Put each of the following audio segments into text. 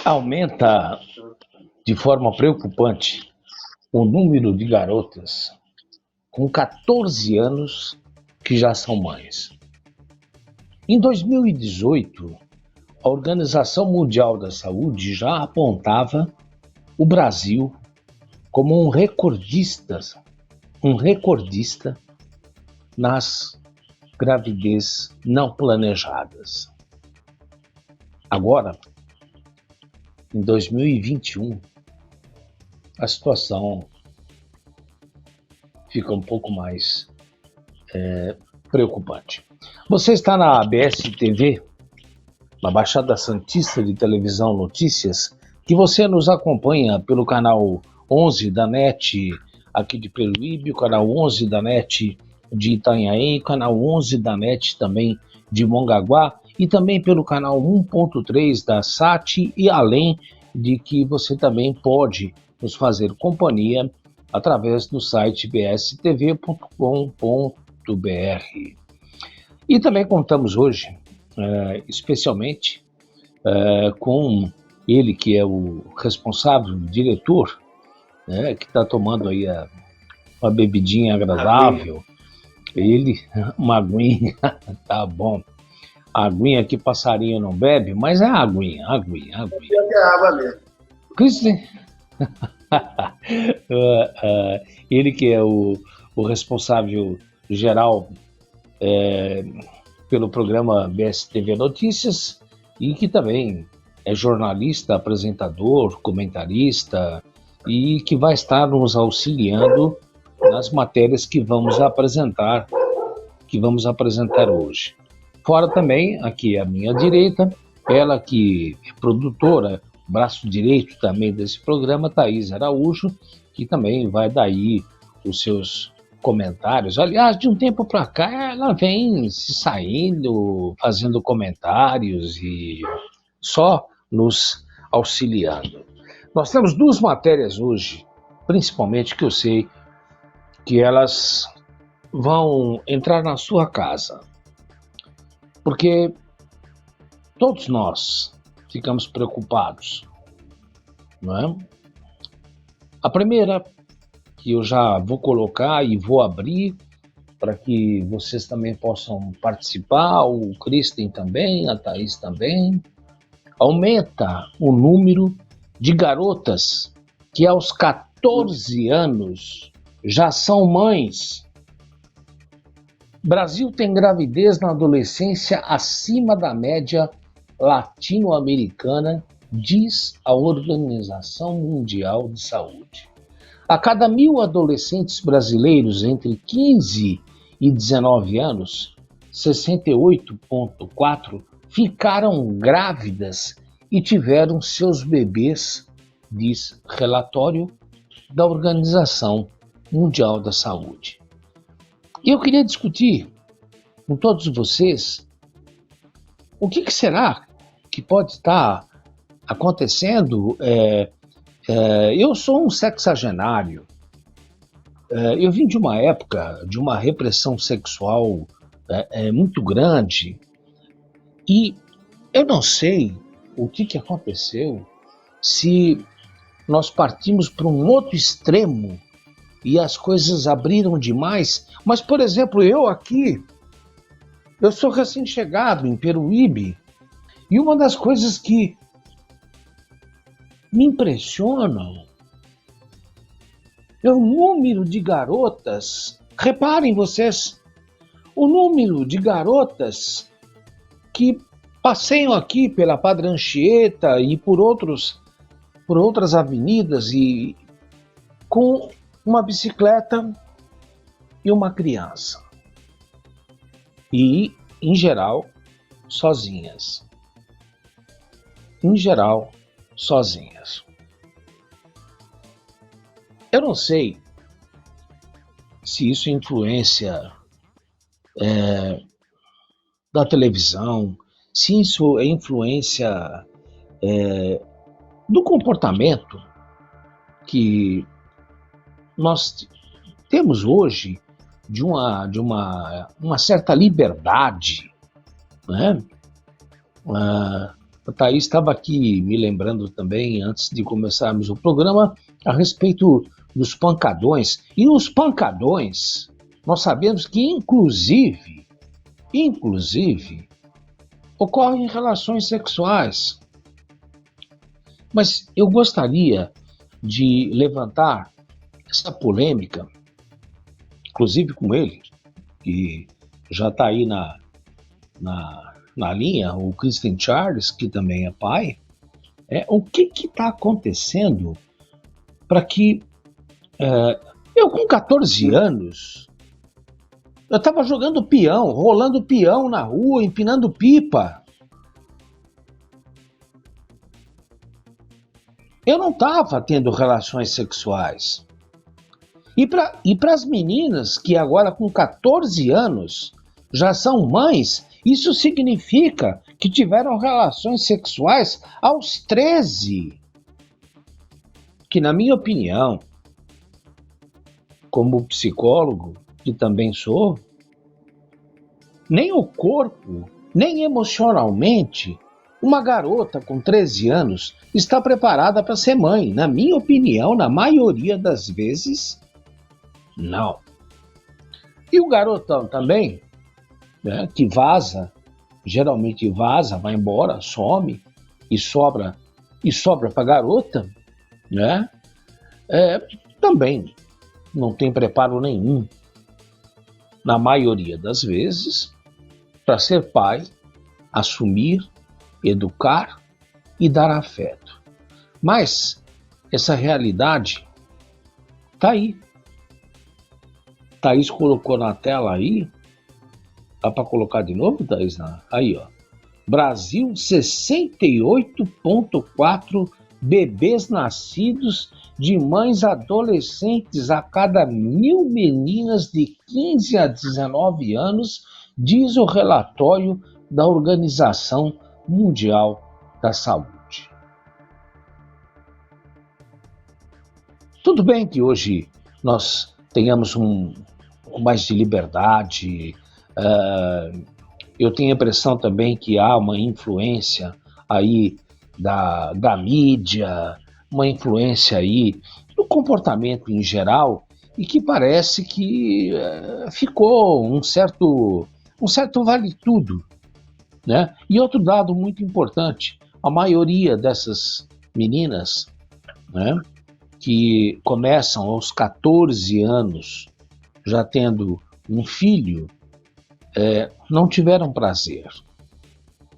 Aumenta de forma preocupante o número de garotas com 14 anos que já são mães. Em 2018, a Organização Mundial da Saúde já apontava o Brasil como um recordista nas gravidez não planejadas. Agora, em 2021, a situação fica um pouco mais preocupante. Você está na ABS TV, na Baixada Santista de Televisão Notícias, que você nos acompanha pelo canal 11 da NET aqui de Peruíbe, o canal 11 da NET de Itanhaém, o canal 11 da NET também de Mongaguá e também pelo canal 1.3 da SAT, e além de que você também pode nos fazer companhia através do site bstv.com.br. E também contamos hoje, especialmente, com ele que é o responsável, o diretor, que está tomando aí uma bebidinha agradável. Ele, uma aguinha, tá bom. A aguinha que passarinho não bebe, mas é aguinha. É água mesmo. Cristian, ele que é o responsável geral pelo programa BSTV Notícias e que também é jornalista, apresentador, comentarista e que vai estar nos auxiliando nas matérias que vamos apresentar hoje. Fora também, aqui à minha direita, ela que é produtora, braço direito também desse programa, Thaís Araújo, que também vai dar aí os seus comentários. Aliás, de um tempo para cá, ela vem se saindo, fazendo comentários e só nos auxiliando. Nós temos duas matérias hoje, principalmente, que eu sei que elas vão entrar na sua casa, porque todos nós ficamos preocupados, não é? A primeira, que eu já vou colocar e vou abrir para que vocês também possam participar, o Kristen também, a Thaís também, aumenta o número de garotas que aos 14 anos já são mães. Brasil tem gravidez na adolescência acima da média latino-americana, diz a Organização Mundial de Saúde. A cada 1.000 adolescentes brasileiros entre 15 e 19 anos, 68,4 ficaram grávidas e tiveram seus bebês, diz relatório da Organização Mundial da Saúde. E eu queria discutir com todos vocês o que será que pode estar acontecendo. Eu sou um sexagenário. Eu vim de uma época de uma repressão sexual muito grande e eu não sei o que aconteceu, se nós partimos para um outro extremo e as coisas abriram demais. Mas, por exemplo, eu sou recém-chegado em Peruíbe, e uma das coisas que me impressionam é o número de garotas, reparem vocês, o número de garotas que passeiam aqui pela Padre Anchieta e por outras avenidas e com uma bicicleta e uma criança. E, em geral, sozinhas. Eu não sei se isso é influência da televisão, se isso é influência do comportamento que nós temos hoje de uma certa liberdade, né? A Thaís estava aqui me lembrando também, antes de começarmos o programa, a respeito dos pancadões. E os pancadões, nós sabemos que, inclusive, ocorrem em relações sexuais. Mas eu gostaria de levantar essa polêmica, inclusive com ele, que já está aí na linha, o Christian Charles, que também é pai, o que está acontecendo para que eu com 14 anos, eu estava jogando peão, rolando peão na rua, empinando pipa. Eu não estava tendo relações sexuais. E para as meninas que agora com 14 anos já são mães, isso significa que tiveram relações sexuais aos 13. Que, na minha opinião, como psicólogo, que também sou, nem o corpo, nem emocionalmente, uma garota com 13 anos está preparada para ser mãe. Na minha opinião, na maioria das vezes, não. E o garotão também, né, que vaza, geralmente vaza, vai embora, some e sobra para a garota, né? Também não tem preparo nenhum, na maioria das vezes, para ser pai, assumir, educar e dar afeto. Mas essa realidade está aí. Thaís colocou na tela aí. Dá para colocar de novo, Thaís? Aí, ó. Brasil, 68,4 bebês nascidos de mães adolescentes a cada 1.000 meninas de 15 a 19 anos, diz o relatório da Organização Mundial da Saúde. Tudo bem que hoje nós tenhamos um pouco mais de liberdade. Eu tenho a impressão também que há uma influência aí da mídia, uma influência aí do comportamento em geral, e que parece que ficou um certo vale tudo, né? E outro dado muito importante, a maioria dessas meninas, né, que começam aos 14 anos já tendo um filho, não tiveram prazer.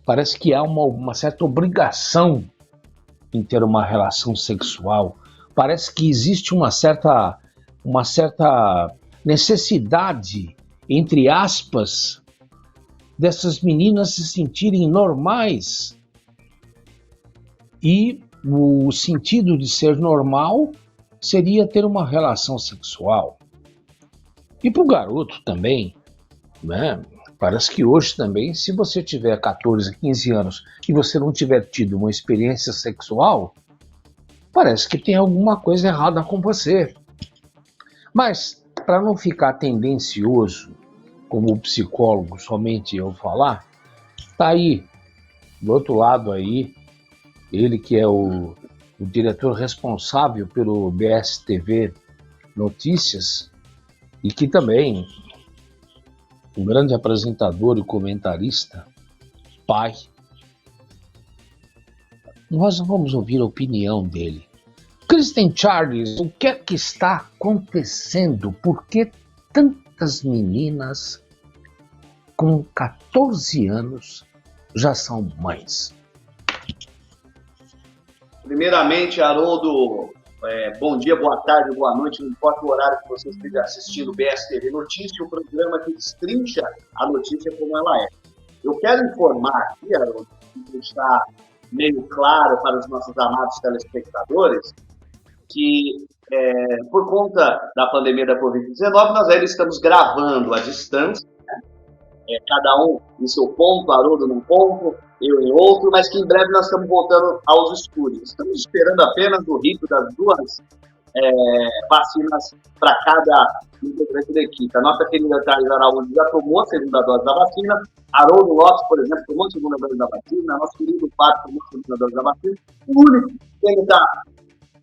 Parece que há uma certa obrigação em ter uma relação sexual. Parece que existe uma certa necessidade, entre aspas, dessas meninas se sentirem normais. E o sentido de ser normal seria ter uma relação sexual. E para o garoto também, né? Parece que hoje também, se você tiver 14, 15 anos e você não tiver tido uma experiência sexual, parece que tem alguma coisa errada com você. Mas, para não ficar tendencioso, como psicólogo somente eu falar, tá aí, do outro lado aí, ele que é o diretor responsável pelo BSTV Notícias, e que também um grande apresentador e comentarista, pai. Nós vamos ouvir a opinião dele. Christian Charles, o que é que está acontecendo? Por que tantas meninas com 14 anos já são mães? Primeiramente, Haroldo, bom dia, boa tarde, boa noite, não importa o horário que você esteja assistindo o BSTV Notícia, o programa que destrincha a notícia como ela é. Eu quero informar aqui, Haroldo, que deixar meio claro para os nossos amados telespectadores, que por conta da pandemia da Covid-19, nós ainda estamos gravando à distância, né? Cada um em seu ponto, Haroldo num ponto, eu em outro, mas que em breve nós estamos voltando aos estúdios. Estamos esperando apenas o rito das duas vacinas para cada integrante da equipe. A nossa querida Thais Araújo já tomou a segunda dose da vacina, Haroldo Lopes, por exemplo, tomou a segunda dose da vacina, nosso querido Fábio tomou a segunda dose da vacina. O único que ainda está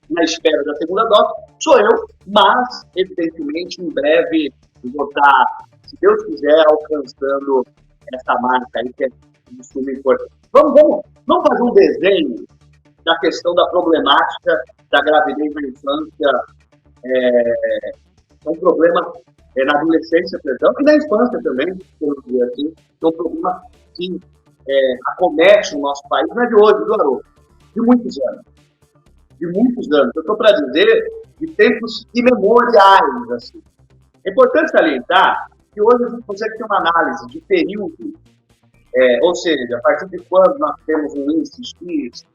na espera da segunda dose sou eu, mas, evidentemente, em breve vou estar, se Deus quiser, alcançando essa marca aí, que é de suma importância. Vamos fazer um desenho da questão da problemática da gravidez na infância, um problema na adolescência, perdão, e na infância também, por dizer assim, é um problema que acomete o nosso país, não é de hoje, viu, Haroldo? De muitos anos. De muitos anos. Eu estou para dizer de tempos imemoriais. Assim. É importante salientar que hoje a gente consegue ter uma análise de período, ou seja, a partir de quando nós temos um índice X,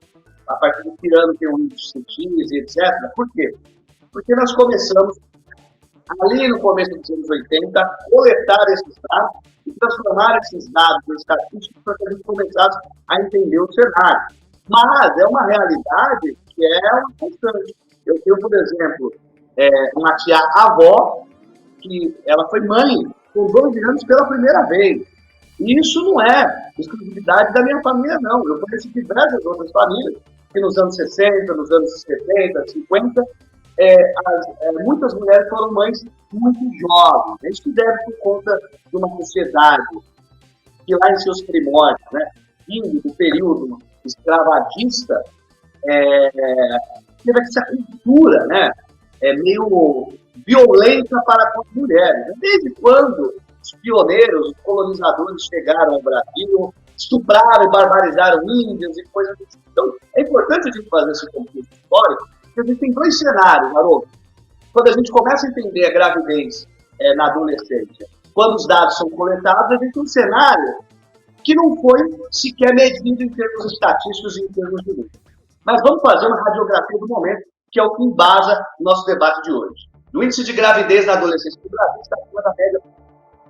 a partir de que ano tem um índice X, etc. Por quê? Porque nós começamos, ali no começo dos anos 80, a coletar esses dados e transformar esses dados em estatísticos para que a gente começasse a entender o cenário. Mas é uma realidade que é uma constante. Eu tenho, por exemplo, uma tia-avó, que ela foi mãe com 12 anos pela primeira vez. E isso não é exclusividade da minha família, não. Eu conheço diversas outras famílias que nos anos 60, nos anos 70, 50, muitas mulheres foram mães muito jovens. Isso se deve por conta de uma sociedade que lá em seus primórdios, né, vindo do período escravagista, teve essa cultura, né, meio violenta para com as mulheres. Desde quando os pioneiros, os colonizadores chegaram ao Brasil, estupraram e barbarizaram índios e coisas assim. Então, é importante a gente fazer esse contexto histórico, porque a gente tem dois cenários, Haroldo. Quando a gente começa a entender a gravidez na adolescência, quando os dados são coletados, a gente tem um cenário que não foi sequer medido em termos estatísticos e em termos de números. Mas vamos fazer uma radiografia do momento, que é o que embasa o nosso debate de hoje. O índice de gravidez na adolescência do Brasil está acima da média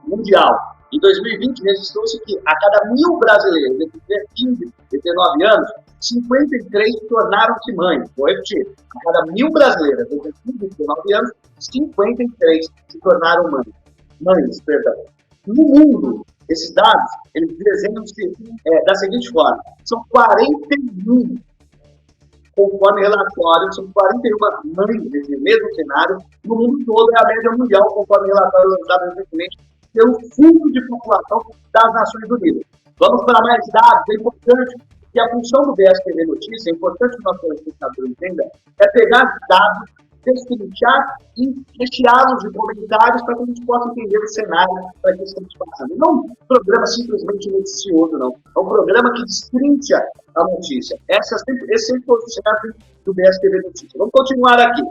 mundial. Em 2020, registrou-se que a cada 1.000 brasileiros entre 15 e 19 anos, 53 tornaram-se mães. Vou repetir. A cada 1.000 brasileiras entre 15 e 19 anos, 53 se tornaram mães. No mundo, esses dados, eles desenham-se da seguinte forma. São 41, conforme relatório, são 41 mães nesse mesmo cenário. No mundo todo é a média mundial, conforme relatório lançado recentemente pelo Fundo de População das Nações Unidas. Vamos para mais dados. É importante que a função do BSTV Notícia, é importante que o nosso telespectador entenda, é pegar dados, destrinchar e recheá-los de comentários para que a gente possa entender o cenário para que estamos passando. Não um programa simplesmente noticioso, não. É um programa que destrincha a notícia. Esse sempre foi o chefe do BSTV Notícia. Vamos continuar aqui.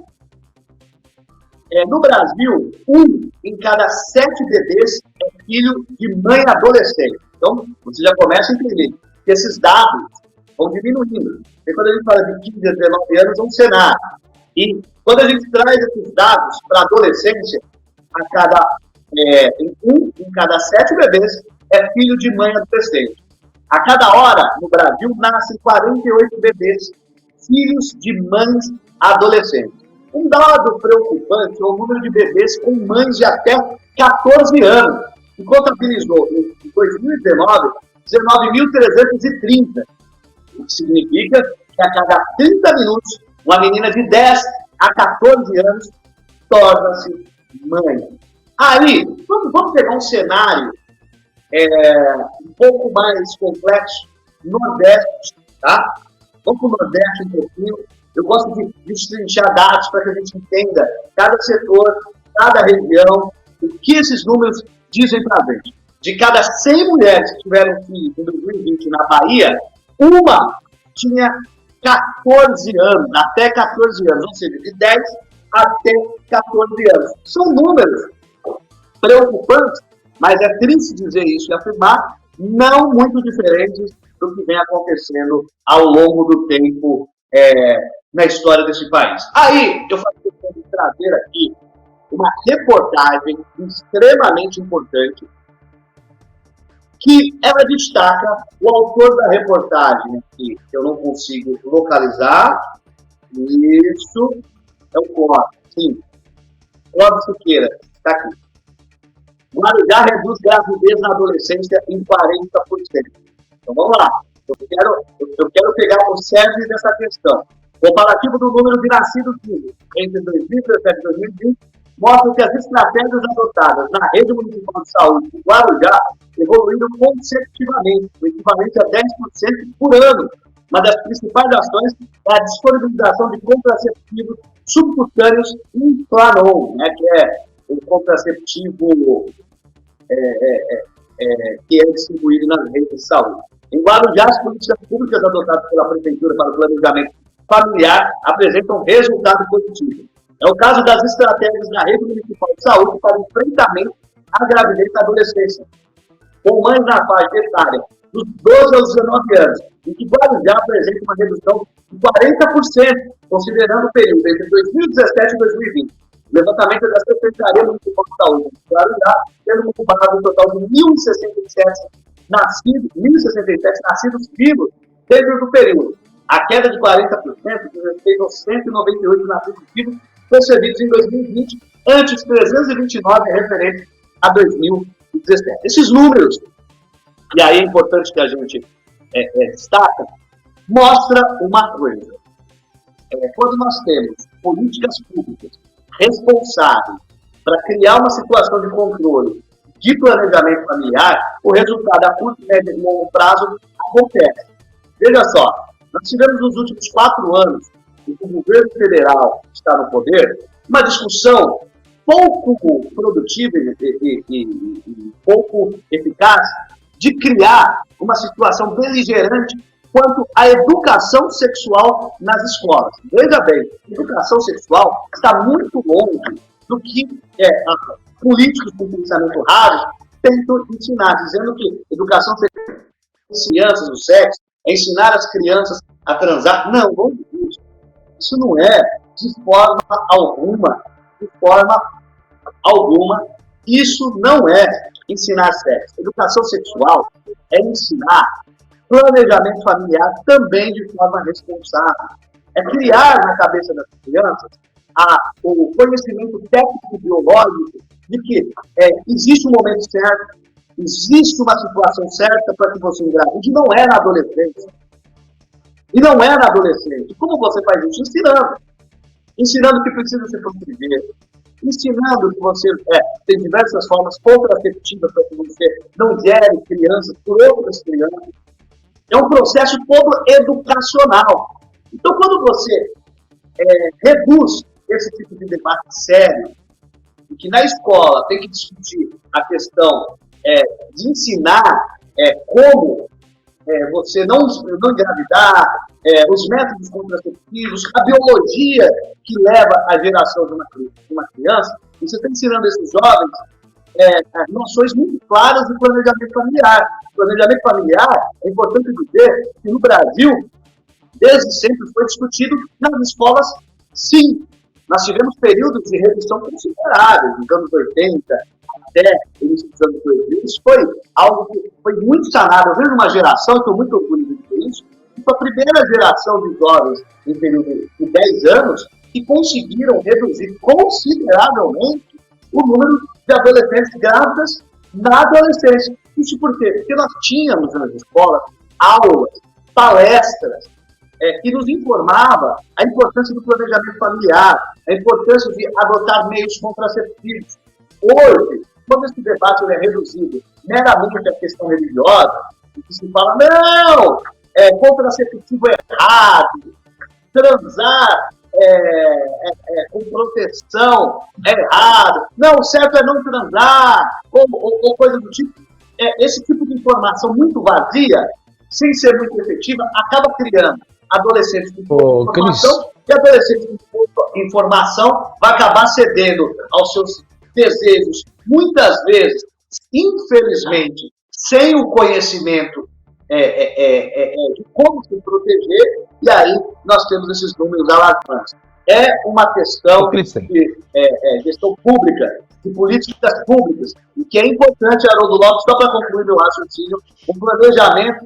No Brasil, 1 em cada 7 bebês é filho de mãe adolescente. Então, você já começa a entender que esses dados vão diminuindo. E quando a gente fala de 15 a 19 anos, é um cenário. E quando a gente traz esses dados para a adolescência, um em cada 7 bebês é filho de mãe adolescente. A cada hora, no Brasil, nascem 48 bebês, filhos de mães adolescentes. Um dado preocupante é o número de bebês com mães de até 14 anos, que contabilizou em 2019 19.330, o que significa que a cada 30 minutos uma menina de 10 a 14 anos torna-se mãe. Aí, vamos pegar um cenário um pouco mais complexo, Nordeste, tá? Vamos para o Nordeste um pouquinho. Eu gosto de destrinchar dados para que a gente entenda cada setor, cada região, o que esses números dizem para a gente. De cada 100 mulheres que tiveram filhos em 2020 na Bahia, uma tinha 14 anos, até 14 anos, ou seja, de 10 até 14 anos. São números preocupantes, mas é triste dizer isso e afirmar, não muito diferentes do que vem acontecendo ao longo do tempo na história desse país. Aí, eu faço questão de trazer aqui uma reportagem extremamente importante, que ela destaca o autor da reportagem aqui, que eu não consigo localizar. Isso. É o Clóvis, sim. Clóvis Siqueira, está aqui. Guarujá reduz gravidez na adolescência em 40%. Então vamos lá. Eu quero pegar o cerne dessa questão. Comparativo do número de nascidos vivos entre 2017 e 2020 mostra que as estratégias adotadas na rede municipal de saúde de Guarujá evoluíram consecutivamente, o equivalente a 10% por ano. Uma das principais ações é a disponibilização de contraceptivos subcutâneos Implanon, né, que é o contraceptivo que é distribuído nas redes de saúde. Em Guarujá, as políticas públicas adotadas pela Prefeitura para o planejamento familiar apresentam resultado positivo. É o caso das estratégias na rede municipal de saúde para o enfrentamento à gravidez na adolescência, com mães na faixa etária dos 12 aos 19 anos, em que Guarujá apresenta uma redução de 40%, considerando o período entre 2017 e 2020. O levantamento da Secretaria Municipal de Saúde de Guarujá tendo como base um total de 1.067 nascidos vivos dentro do período. A queda de 40% diz respeito aos 198 nascidos vivos percebidos em 2020, antes 329 referentes a 2017. Esses números, e aí é importante que a gente destaca, mostra uma coisa. Quando nós temos políticas públicas responsáveis para criar uma situação de controle de planejamento familiar, o resultado a curto, médio e longo prazo acontece. Veja só, nós tivemos nos últimos 4 anos, em que o governo federal está no poder, uma discussão pouco produtiva e pouco eficaz de criar uma situação beligerante quanto à educação sexual nas escolas. Veja bem, educação sexual está muito longe do que políticos com pensamento raro tentam ensinar, dizendo que educação sexual é crianças do sexo, é ensinar as crianças a transar. Não existe. Isso não é de forma alguma, isso não é ensinar sexo. Educação sexual é ensinar planejamento familiar também de forma responsável. É criar na cabeça das crianças o conhecimento técnico biológico de que existe um momento certo, existe uma situação certa para que você engravide. Não é na adolescência. E não é na adolescência. Como você faz isso? Ensinando que precisa se proteger. Ensinando que você tem diversas formas contraceptivas para que você não gere crianças por outras crianças. É um processo todo educacional. Então, quando você reduz esse tipo de debate sério, e que na escola tem que discutir a questão de ensinar como você não engravidar, os métodos contraceptivos, a biologia que leva à geração de uma criança, e você está ensinando esses jovens noções muito claras de planejamento familiar. Planejamento familiar, é importante dizer que no Brasil, desde sempre foi discutido nas escolas, sim. Nós tivemos períodos de redução consideráveis, nos anos 80, até início dos anos 2000. Isso foi algo que foi muito sanado. Eu vejo uma geração, estou muito orgulhoso de dizer isso, que foi a primeira geração de jovens em período de 10 anos que conseguiram reduzir consideravelmente o número de adolescentes grávidas na adolescência. Isso por quê? Porque nós tínhamos nas escolas aulas, palestras, que nos informava a importância do planejamento familiar, a importância de adotar meios contraceptivos. Hoje, quando esse debate é reduzido meramente à questão religiosa, que se fala, não, contraceptivo é errado, transar com proteção é errado, não, o certo é não transar, ou coisa do tipo. Esse tipo de informação muito vazia, sem ser muito efetiva, acaba criando adolescentes com informação, e adolescentes com informação vai acabar cedendo aos seus desejos, muitas vezes, infelizmente, sem o conhecimento de como se proteger, e aí nós temos esses números alarmantes. É uma questão de questão pública, de políticas públicas, e que é importante, Haroldo Lopes, só para concluir meu raciocínio, um planejamento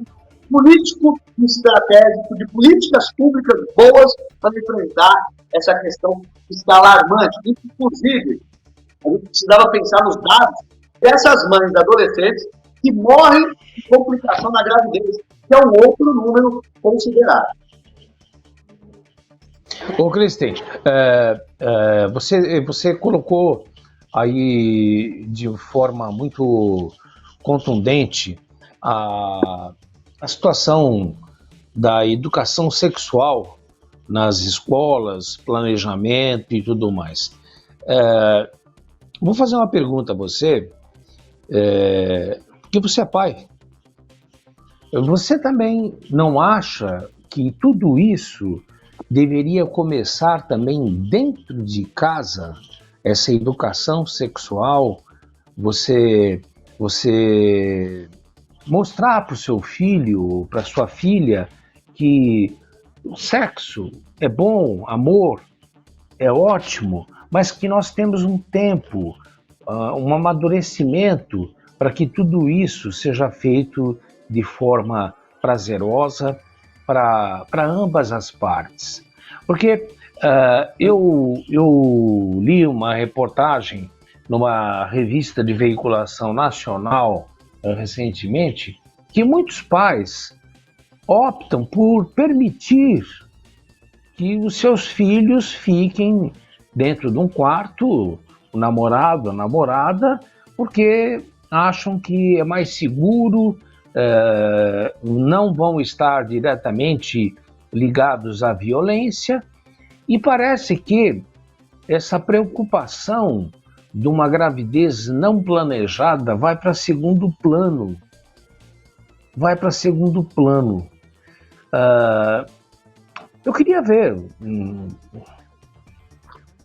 político e estratégico de políticas públicas boas para enfrentar essa questão está alarmante. Inclusive, a gente precisava pensar nos dados dessas mães adolescentes que morrem de complicação na gravidez, que é um outro número considerável. Ô, Cristian, você colocou aí de forma muito contundente a situação da educação sexual nas escolas, planejamento e tudo mais. Vou fazer uma pergunta a você, porque você é pai. Você também não acha que tudo isso deveria começar também dentro de casa, essa educação sexual, você mostrar para o seu filho, para sua filha, que o sexo é bom, amor é ótimo, mas que nós temos um tempo, um amadurecimento para que tudo isso seja feito de forma prazerosa para ambas as partes. Porque eu li uma reportagem numa revista de veiculação nacional recentemente, que muitos pais optam por permitir que os seus filhos fiquem dentro de um quarto, o namorado, a namorada, porque acham que é mais seguro, não vão estar diretamente ligados à violência, e parece que essa preocupação de uma gravidez não planejada vai para segundo plano. Eu queria ver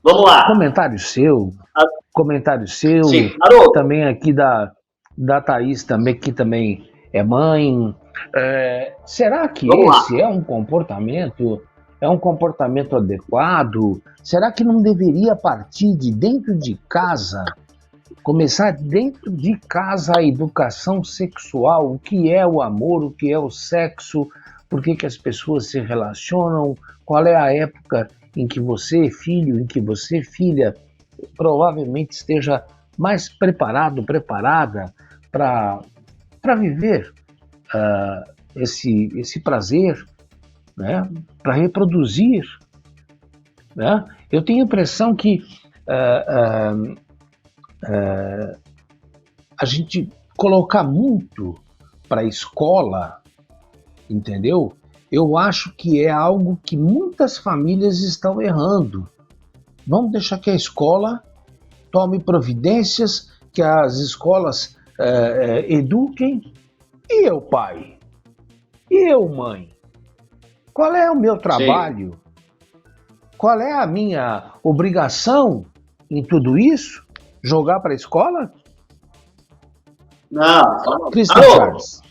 Vamos lá. Comentário seu, Sim. também aqui da Thaís, também, que também é mãe. Será que esse é um comportamento adequado? Será que não deveria partir de dentro de casa, começar dentro de casa a educação sexual? O que é o amor, o que é o sexo, por que as pessoas se relacionam, qual é a época em que você, filho, em que você, filha, provavelmente esteja mais preparado, preparada para viver esse prazer, né? Para reproduzir. Né? Eu tenho a impressão que a gente colocar muito para a escola, entendeu? Eu acho que é algo que muitas famílias estão errando. Vamos deixar que a escola tome providências, que as escolas eduquem. E eu, pai? E eu, mãe? Qual é o meu trabalho? Sim. Qual é a minha obrigação em tudo isso? Jogar para a escola? Não.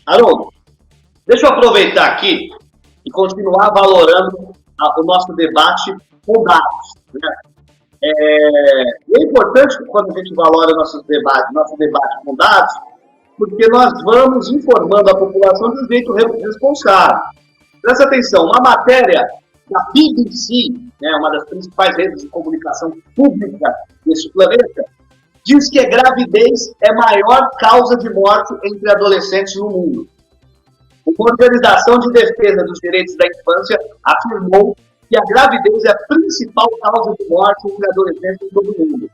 Haroldo, deixa eu aproveitar aqui e continuar valorando o nosso debate com dados. Né? É importante quando a gente valora nosso debate com dados, porque nós vamos informando a população de um jeito responsável. Presta atenção, uma matéria da BBC, né, uma das principais redes de comunicação pública desse planeta, diz que a gravidez é a maior causa de morte entre adolescentes no mundo. Uma organização de defesa dos direitos da infância afirmou que a gravidez é a principal causa de morte entre adolescentes em todo o mundo.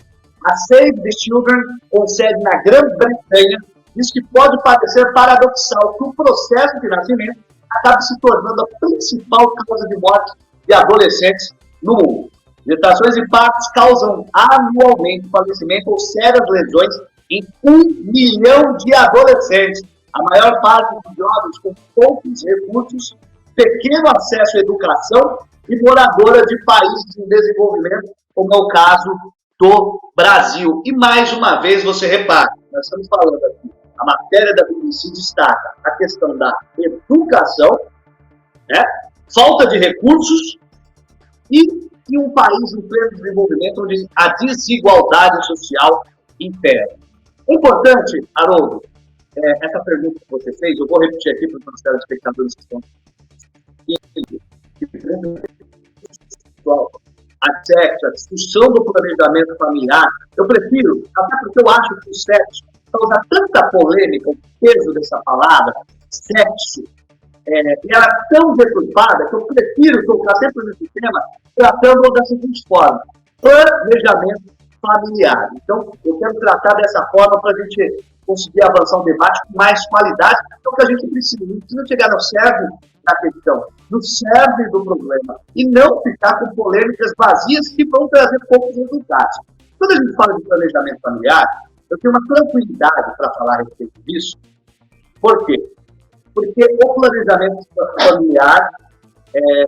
A Save the Children, com sede na Grã-Bretanha, diz que pode parecer paradoxal que o processo de nascimento acabe se tornando a principal causa de morte de adolescentes no mundo. Gestações e partos causam anualmente falecimento ou sérias lesões em 1 milhão de adolescentes. A maior parte dos jovens com poucos recursos, pequeno acesso à educação e moradora de países em desenvolvimento, como é o caso do Brasil. E mais uma vez você repara, nós estamos falando aqui, a matéria da BBC destaca a questão da educação, né, falta de recursos e um país em pleno desenvolvimento onde a desigualdade social impera. É importante, Haroldo, essa pergunta que você fez, eu vou repetir aqui para os nossos telespectadores que estão a sexo, a discussão do planejamento familiar, eu prefiro, até porque eu acho que o sexo causa tanta polêmica, o peso dessa palavra, sexo, e ela é tão deturpada que eu prefiro tocar sempre nesse tema, tratando da seguinte forma: planejamento familiar. Então, eu quero tratar dessa forma para a gente conseguir avançar um debate com mais qualidade, é o que a gente precisa. A gente precisa chegar no cerne da questão, no cerne do problema, e não ficar com polêmicas vazias que vão trazer poucos resultados. Quando a gente fala de planejamento familiar, eu tenho uma tranquilidade para falar a respeito disso. Por quê? Porque o planejamento familiar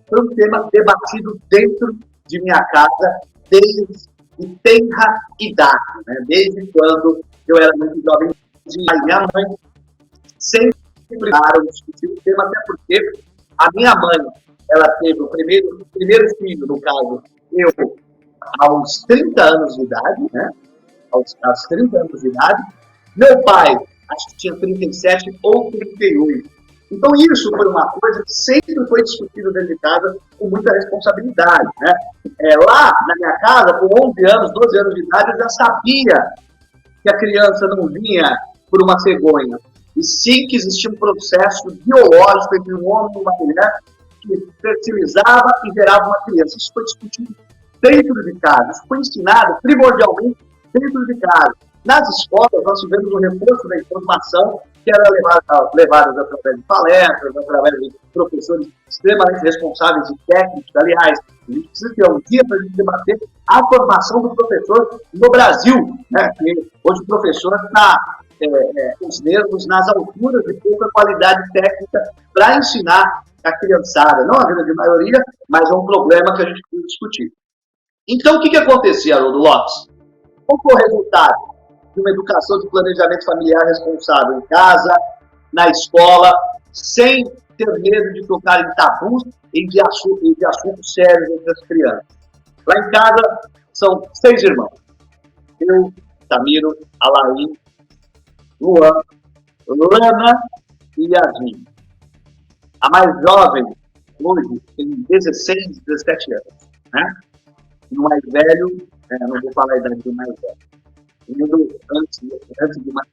foi um tema debatido dentro de minha casa desde tenra idade, né? Desde quando eu era muito jovem. Minha mãe sempre discutiu o tema, até porque a minha mãe, ela teve o primeiro filho, no caso, eu, aos 30 anos de idade, né? Aos 30 anos de idade. Meu pai, acho que tinha 37 ou 38. Então, isso foi uma coisa que sempre foi discutido dentro de casa com muita responsabilidade, né? Lá, na minha casa, com 11 anos, 12 anos de idade, eu já sabia que a criança não vinha por uma cegonha, e sim que existia um processo biológico entre um homem e uma mulher que fertilizava e gerava uma criança. Isso foi discutido dentro de casa, isso foi ensinado primordialmente dentro de casa. Nas escolas, nós tivemos um reforço da informação que era levada através de palestras, através de professores extremamente responsáveis e técnicos. Aliás, a gente precisa ter um dia para a gente debater a formação do professor no Brasil, né? Que hoje o professor está com os nervos nas alturas de pouca qualidade técnica para ensinar a criançada. Não a grande maioria, mas é um problema que a gente precisa discutir. Então, o que acontecia, Haroldo Lopes? Qual foi o resultado de uma educação de planejamento familiar responsável em casa, na escola, sem ter medo de tocar em tabus e de assuntos sérios entre as crianças? Lá em casa são 6 irmãos. Eu, Tamiro, Alain, Luan, Lana e Yasmin. A mais jovem, hoje, tem 16, 17 anos. Né? E o mais velho, não vou falar a idade do mais velho. Antes de mais.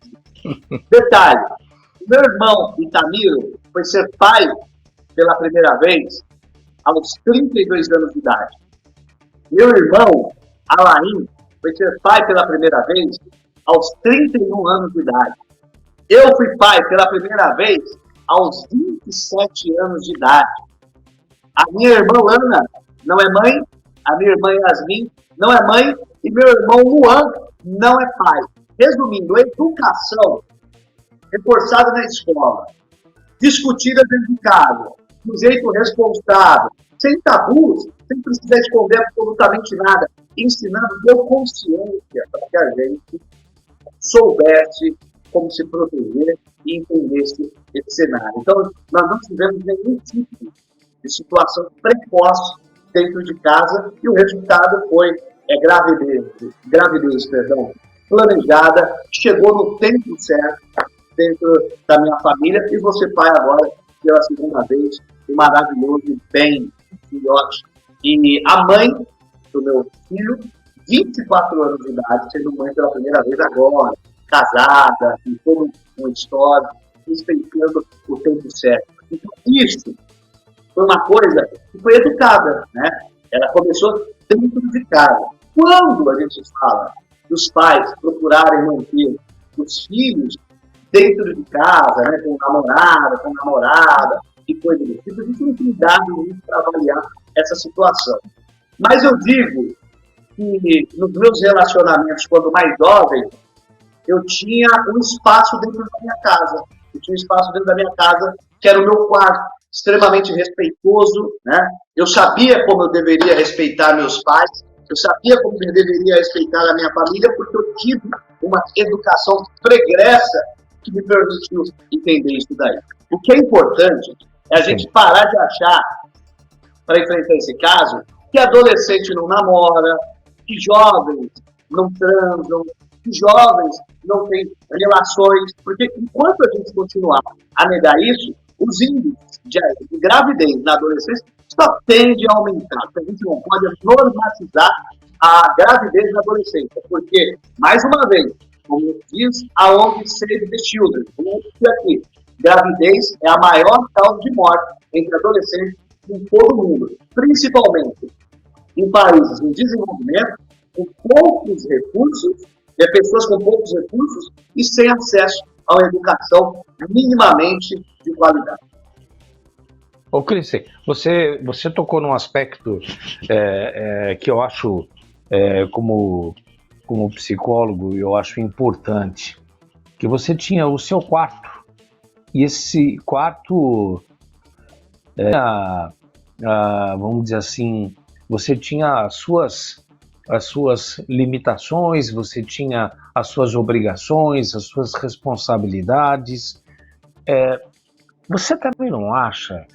Detalhe: o meu irmão Itamiro foi ser pai pela primeira vez aos 32 anos de idade. Meu irmão Alain foi ser pai pela primeira vez aos 31 anos de idade. Eu fui pai pela primeira vez aos 27 anos de idade. A minha irmã Ana não é mãe, a minha irmã Yasmin não é mãe e meu irmão Luan não é pai. Resumindo, a educação reforçada na escola, discutida dentro de casa, de um jeito responsável, sem tabus, sem precisar esconder absolutamente nada, ensinando com consciência para que a gente soubesse como se proteger e entendesse esse cenário. Então, nós não tivemos nenhum tipo de situação precoce dentro de casa e o resultado foi gravidez planejada, chegou no tempo certo dentro da minha família e vou ser pai agora pela segunda vez, um maravilhoso, bem, filhote. E a mãe do meu filho, 24 anos de idade, sendo mãe pela primeira vez agora, casada, com todo um história, respeitando o tempo certo. Então, isso foi uma coisa que foi educada, né? Ela começou dentro de casa. Quando a gente fala dos pais procurarem manter os filhos dentro de casa, né, com namorada, e coisa do tipo, a gente não tem dado muito para avaliar essa situação. Mas eu digo que nos meus relacionamentos, quando mais jovem, eu tinha um espaço dentro da minha casa. Eu tinha um espaço dentro da minha casa, que era o meu quarto, extremamente respeitoso, né? Eu sabia como eu deveria respeitar meus pais, eu sabia como eu deveria respeitar a minha família, porque eu tive uma educação pregressa que me permitiu entender isso daí. O que é importante é a gente parar de achar, para enfrentar esse caso, que adolescente não namora, que jovens não transam, que jovens não têm relações, porque enquanto a gente continuar a negar isso, os índices de gravidez na adolescência só tende a aumentar. A gente não pode normatizar a gravidez na adolescência, porque, mais uma vez, como diz a ONG Save the Children, aqui, gravidez é a maior causa de morte entre adolescentes em todo o mundo, principalmente em países em desenvolvimento, com poucos recursos, pessoas com poucos recursos e sem acesso a uma educação minimamente de qualidade. Ô, Cris, você tocou num aspecto que eu acho, como psicólogo, eu acho importante, que você tinha o seu quarto, e esse quarto, vamos dizer assim, você tinha as suas limitações, você tinha as suas obrigações, as suas responsabilidades. Você também não acha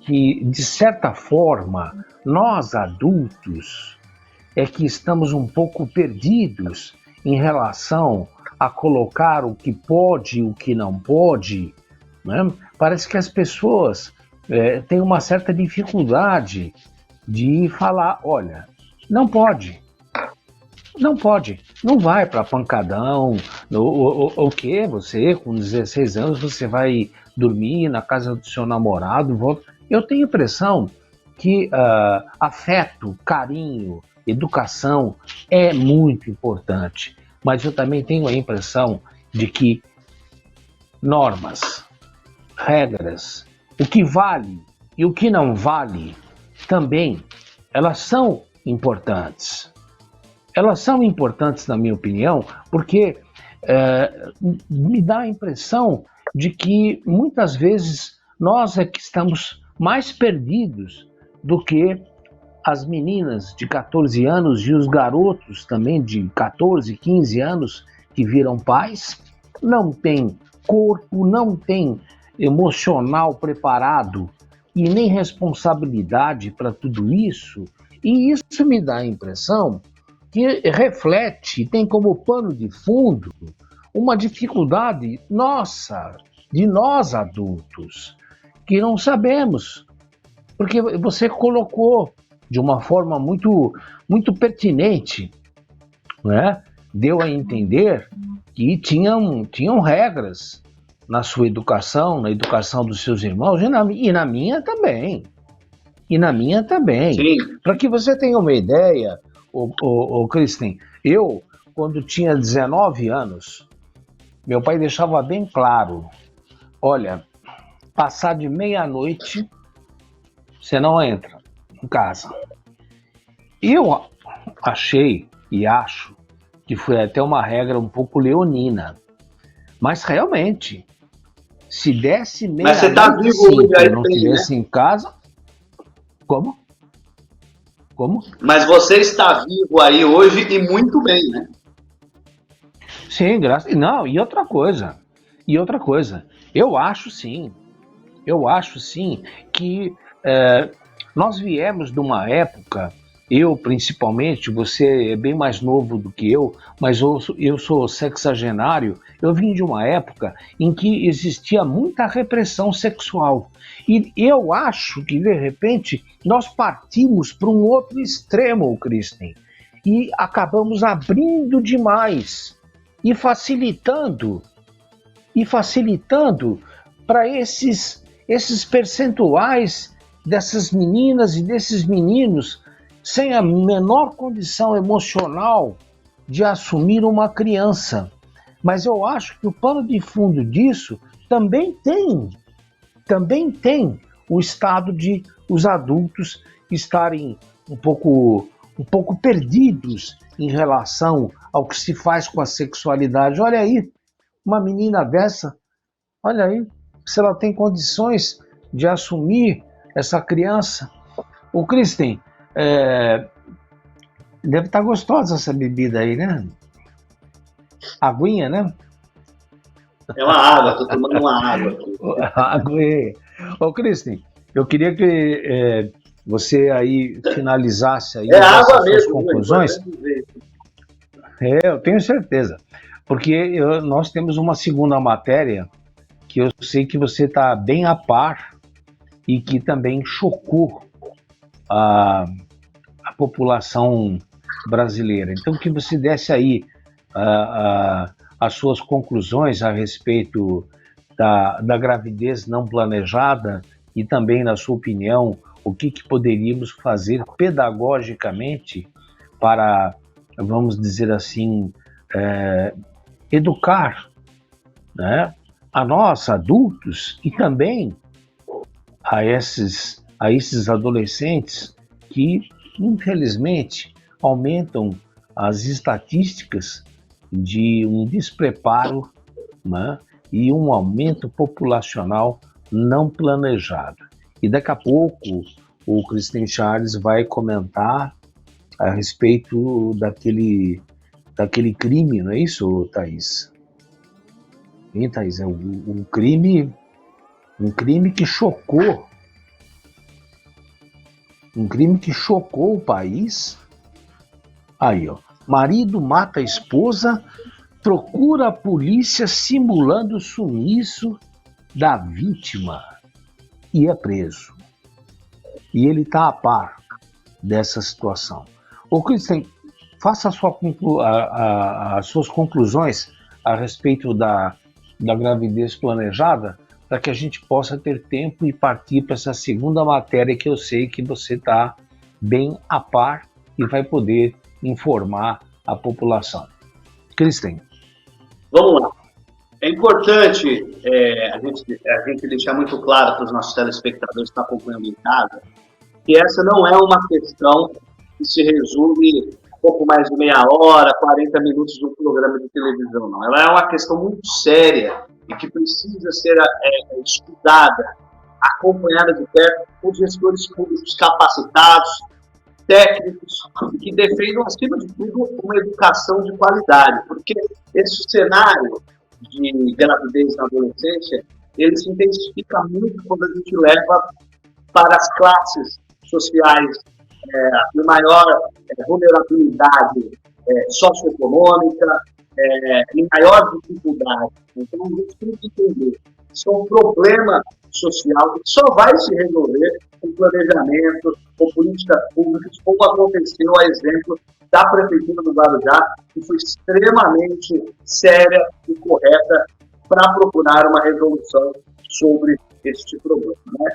que, de certa forma, nós adultos é que estamos um pouco perdidos em relação a colocar o que pode e o que não pode, né? Parece que as pessoas têm uma certa dificuldade de falar, olha, não pode, não vai para pancadão, o que? Você, com 16 anos, você vai dormir na casa do seu namorado, volta. Eu tenho a impressão que afeto, carinho, educação é muito importante, mas eu também tenho a impressão de que normas, regras, o que vale e o que não vale, também, elas são importantes. Elas são importantes, na minha opinião, porque me dá a impressão de que muitas vezes nós é que estamos mais perdidos do que as meninas de 14 anos e os garotos também de 14, 15 anos que viram pais, não têm corpo, não têm emocional preparado e nem responsabilidade para tudo isso, e isso me dá a impressão que reflete, tem como pano de fundo uma dificuldade nossa, de nós adultos, que não sabemos, porque você colocou de uma forma muito, muito pertinente, né? Deu a entender que tinham regras na sua educação, na educação dos seus irmãos e na minha também. Para que você tenha uma ideia, Kristen, eu, quando tinha 19 anos, meu pai deixava bem claro, olha, passar de meia-noite, você não entra em casa. Eu achei e acho que foi até uma regra um pouco leonina, mas realmente, se desse meia-noite, você tá vivo hoje aí, não estivesse, né, em casa, como? Mas você está vivo aí hoje e muito bem, né? Sim, não, e outra coisa, eu acho sim que nós viemos de uma época, eu principalmente, você é bem mais novo do que eu, mas eu sou sexagenário, eu vim de uma época em que existia muita repressão sexual. E eu acho que, de repente, nós partimos para um outro extremo, Kristen, e acabamos abrindo demais e facilitando para esses percentuais dessas meninas e desses meninos sem a menor condição emocional de assumir uma criança. Mas eu acho que o pano de fundo disso também tem o estado de os adultos estarem um pouco perdidos em relação ao que se faz com a sexualidade. Olha aí, uma menina dessa, olha aí, se ela tem condições de assumir essa criança. O Kristen, deve estar gostosa essa bebida aí, né? Aguinha, né? É uma água, estou tomando uma água aqui. Aguinha. Ô, Kristen, eu queria que você aí finalizasse aí as suas conclusões. Eu tenho certeza. Porque nós temos uma segunda matéria que eu sei que você está bem a par e que também chocou a população brasileira. Então, que você desse aí as suas conclusões a respeito da gravidez não planejada e também, na sua opinião, o que poderíamos fazer pedagogicamente para, vamos dizer assim, educar, né, a nós, adultos, e também a esses adolescentes que, infelizmente, aumentam as estatísticas de um despreparo, né, e um aumento populacional não planejado. E daqui a pouco o Christian Charles vai comentar a respeito daquele crime, não é isso, Thaís? Hein, Thaís? É um crime que chocou. Um crime que chocou o país. Aí, ó. Marido mata a esposa, procura a polícia simulando o sumiço da vítima e é preso. E ele está a par dessa situação. Ô, Christian, faça as suas conclusões a respeito da gravidez planejada, para que a gente possa ter tempo e partir para essa segunda matéria que eu sei que você está bem a par e vai poder informar a população. Christian. Vamos lá. É importante a gente deixar muito claro para os nossos telespectadores que estão acompanhando em casa que essa não é uma questão que se resume um pouco mais de meia hora, 40 minutos de um programa de televisão, não. Ela é uma questão muito séria e que precisa ser estudada, acompanhada de perto por gestores públicos capacitados, técnicos, que defendam, acima de tudo, uma educação de qualidade, porque esse cenário de gravidez na adolescência, ele se intensifica muito quando a gente leva para as classes sociais de maior vulnerabilidade socioeconômica, em maior dificuldade. Então, a gente tem que entender que isso é um problema social que só vai se resolver com planejamento, com políticas públicas, como aconteceu, a exemplo da Prefeitura do Guarujá, que foi extremamente séria e correta para procurar uma resolução sobre este problema, né?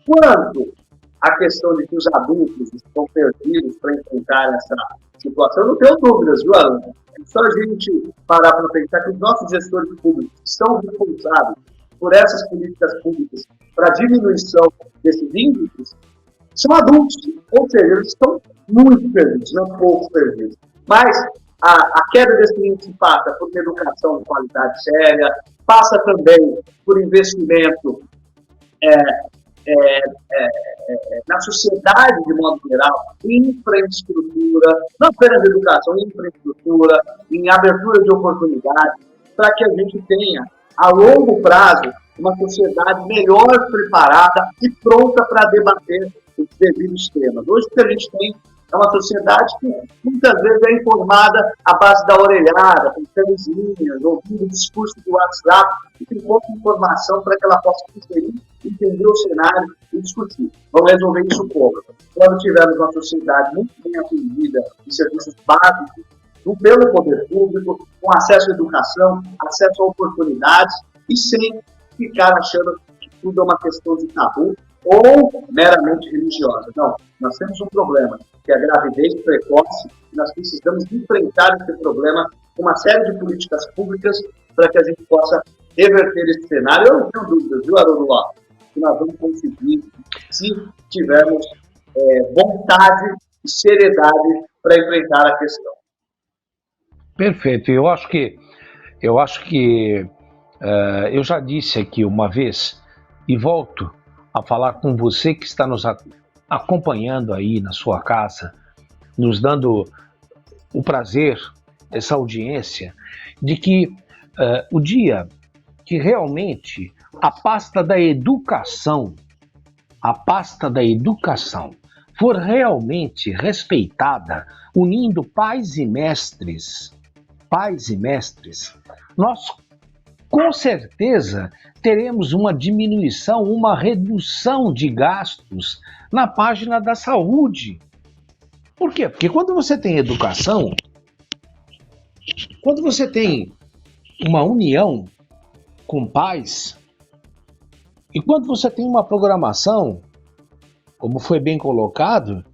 Quanto à questão de que os adultos estão perdidos para enfrentar essa situação, eu não tenho dúvidas, viu, Alan? É só a gente parar para pensar que os nossos gestores públicos são responsáveis por essas políticas públicas para a diminuição desses índices, são adultos, ou seja, eles estão muito perdidos, não poucos perdidos. Mas a queda desse índice passa por uma educação de qualidade séria, passa também por investimento na sociedade de modo geral, em infraestrutura, não apenas educação, em infraestrutura, em abertura de oportunidades, para que a gente tenha, a longo prazo, uma sociedade melhor preparada e pronta para debater os devidos temas. Hoje o que a gente tem é uma sociedade que muitas vezes é informada à base da orelhada, com camisinhas, ouvindo discurso do WhatsApp, e tem pouca informação para que ela possa inserir, entender o cenário e discutir. Vamos resolver isso como? Quando tivermos uma sociedade muito bem atendida em serviços básicos, pelo poder público, com acesso à educação, acesso a oportunidades, e sem ficar achando que tudo é uma questão de tabu ou meramente religiosa. Não, nós temos um problema, que é a gravidez precoce, e nós precisamos enfrentar esse problema com uma série de políticas públicas para que a gente possa reverter esse cenário. Eu não tenho dúvidas, viu, Haroldo Lopes, que nós vamos conseguir se tivermos vontade e seriedade para enfrentar a questão. Perfeito. Eu acho que eu já disse aqui uma vez e volto a falar com você que está nos acompanhando aí na sua casa, nos dando o prazer, essa audiência, de que o dia que realmente a pasta da educação for realmente respeitada, unindo pais e mestres, nós com certeza teremos uma diminuição, uma redução de gastos na página da saúde. Por quê? Porque quando você tem educação, quando você tem uma união com pais, e quando você tem uma programação, como foi bem colocado,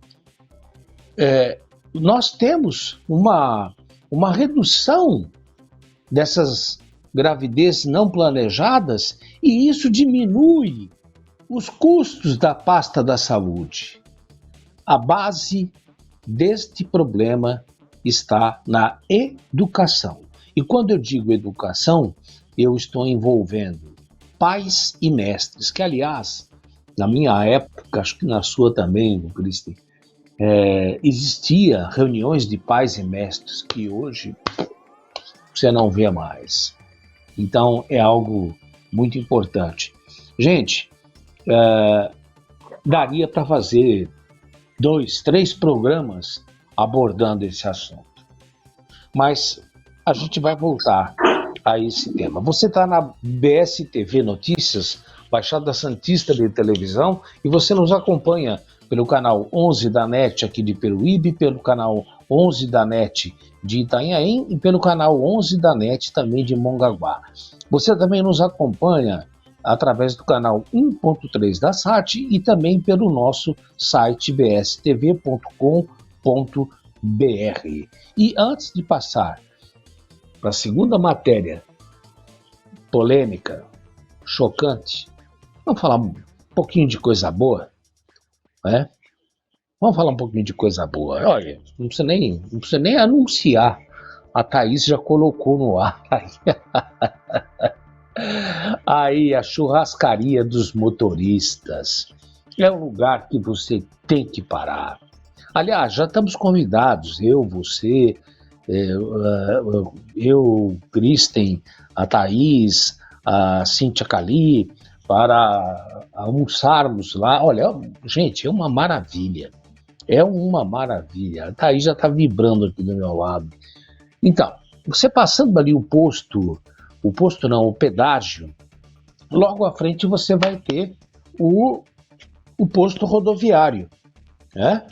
nós temos uma redução dessas gravidez não planejadas, e isso diminui os custos da pasta da saúde. A base deste problema está na educação. E quando eu digo educação, eu estou envolvendo pais e mestres, que aliás, na minha época, acho que na sua também, Cristian, existia reuniões de pais e mestres que hoje você não vê mais. Então, é algo muito importante. Gente, daria para fazer 2, 3 programas abordando esse assunto. Mas a gente vai voltar a esse tema. Você está na BSTV Notícias, Baixada Santista de Televisão, e você nos acompanha pelo canal 11 da NET aqui de Peruíbe, pelo canal 11 da NET de Itanhaém e pelo canal 11 da NET também de Mongaguá. Você também nos acompanha através do canal 1.3 da SAT e também pelo nosso site bstv.com.br. E antes de passar para a segunda matéria, polêmica, chocante, vamos falar um pouquinho de coisa boa, né? Vamos falar um pouquinho de coisa boa. Olha, não precisa nem anunciar. A Thaís já colocou no ar. Aí, a churrascaria dos motoristas. É um lugar que você tem que parar. Aliás, já estamos convidados, eu, você, eu, Kristen, a Thaís, a Cíntia Cali, para almoçarmos lá. Olha, gente, é uma maravilha. É uma maravilha. A Thaís já está vibrando aqui do meu lado. Então, você passando ali o pedágio, logo à frente você vai ter o posto rodoviário, né?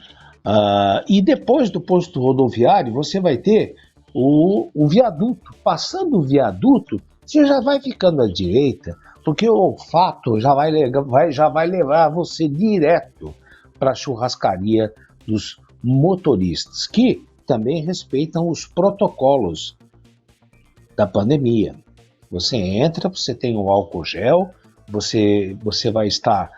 E depois do posto rodoviário você vai ter o viaduto. Passando o viaduto, você já vai ficando à direita, porque o olfato já vai levar você direto para a churrascaria dos motoristas, que também respeitam os protocolos da pandemia. Você entra, você tem o álcool gel, você vai estar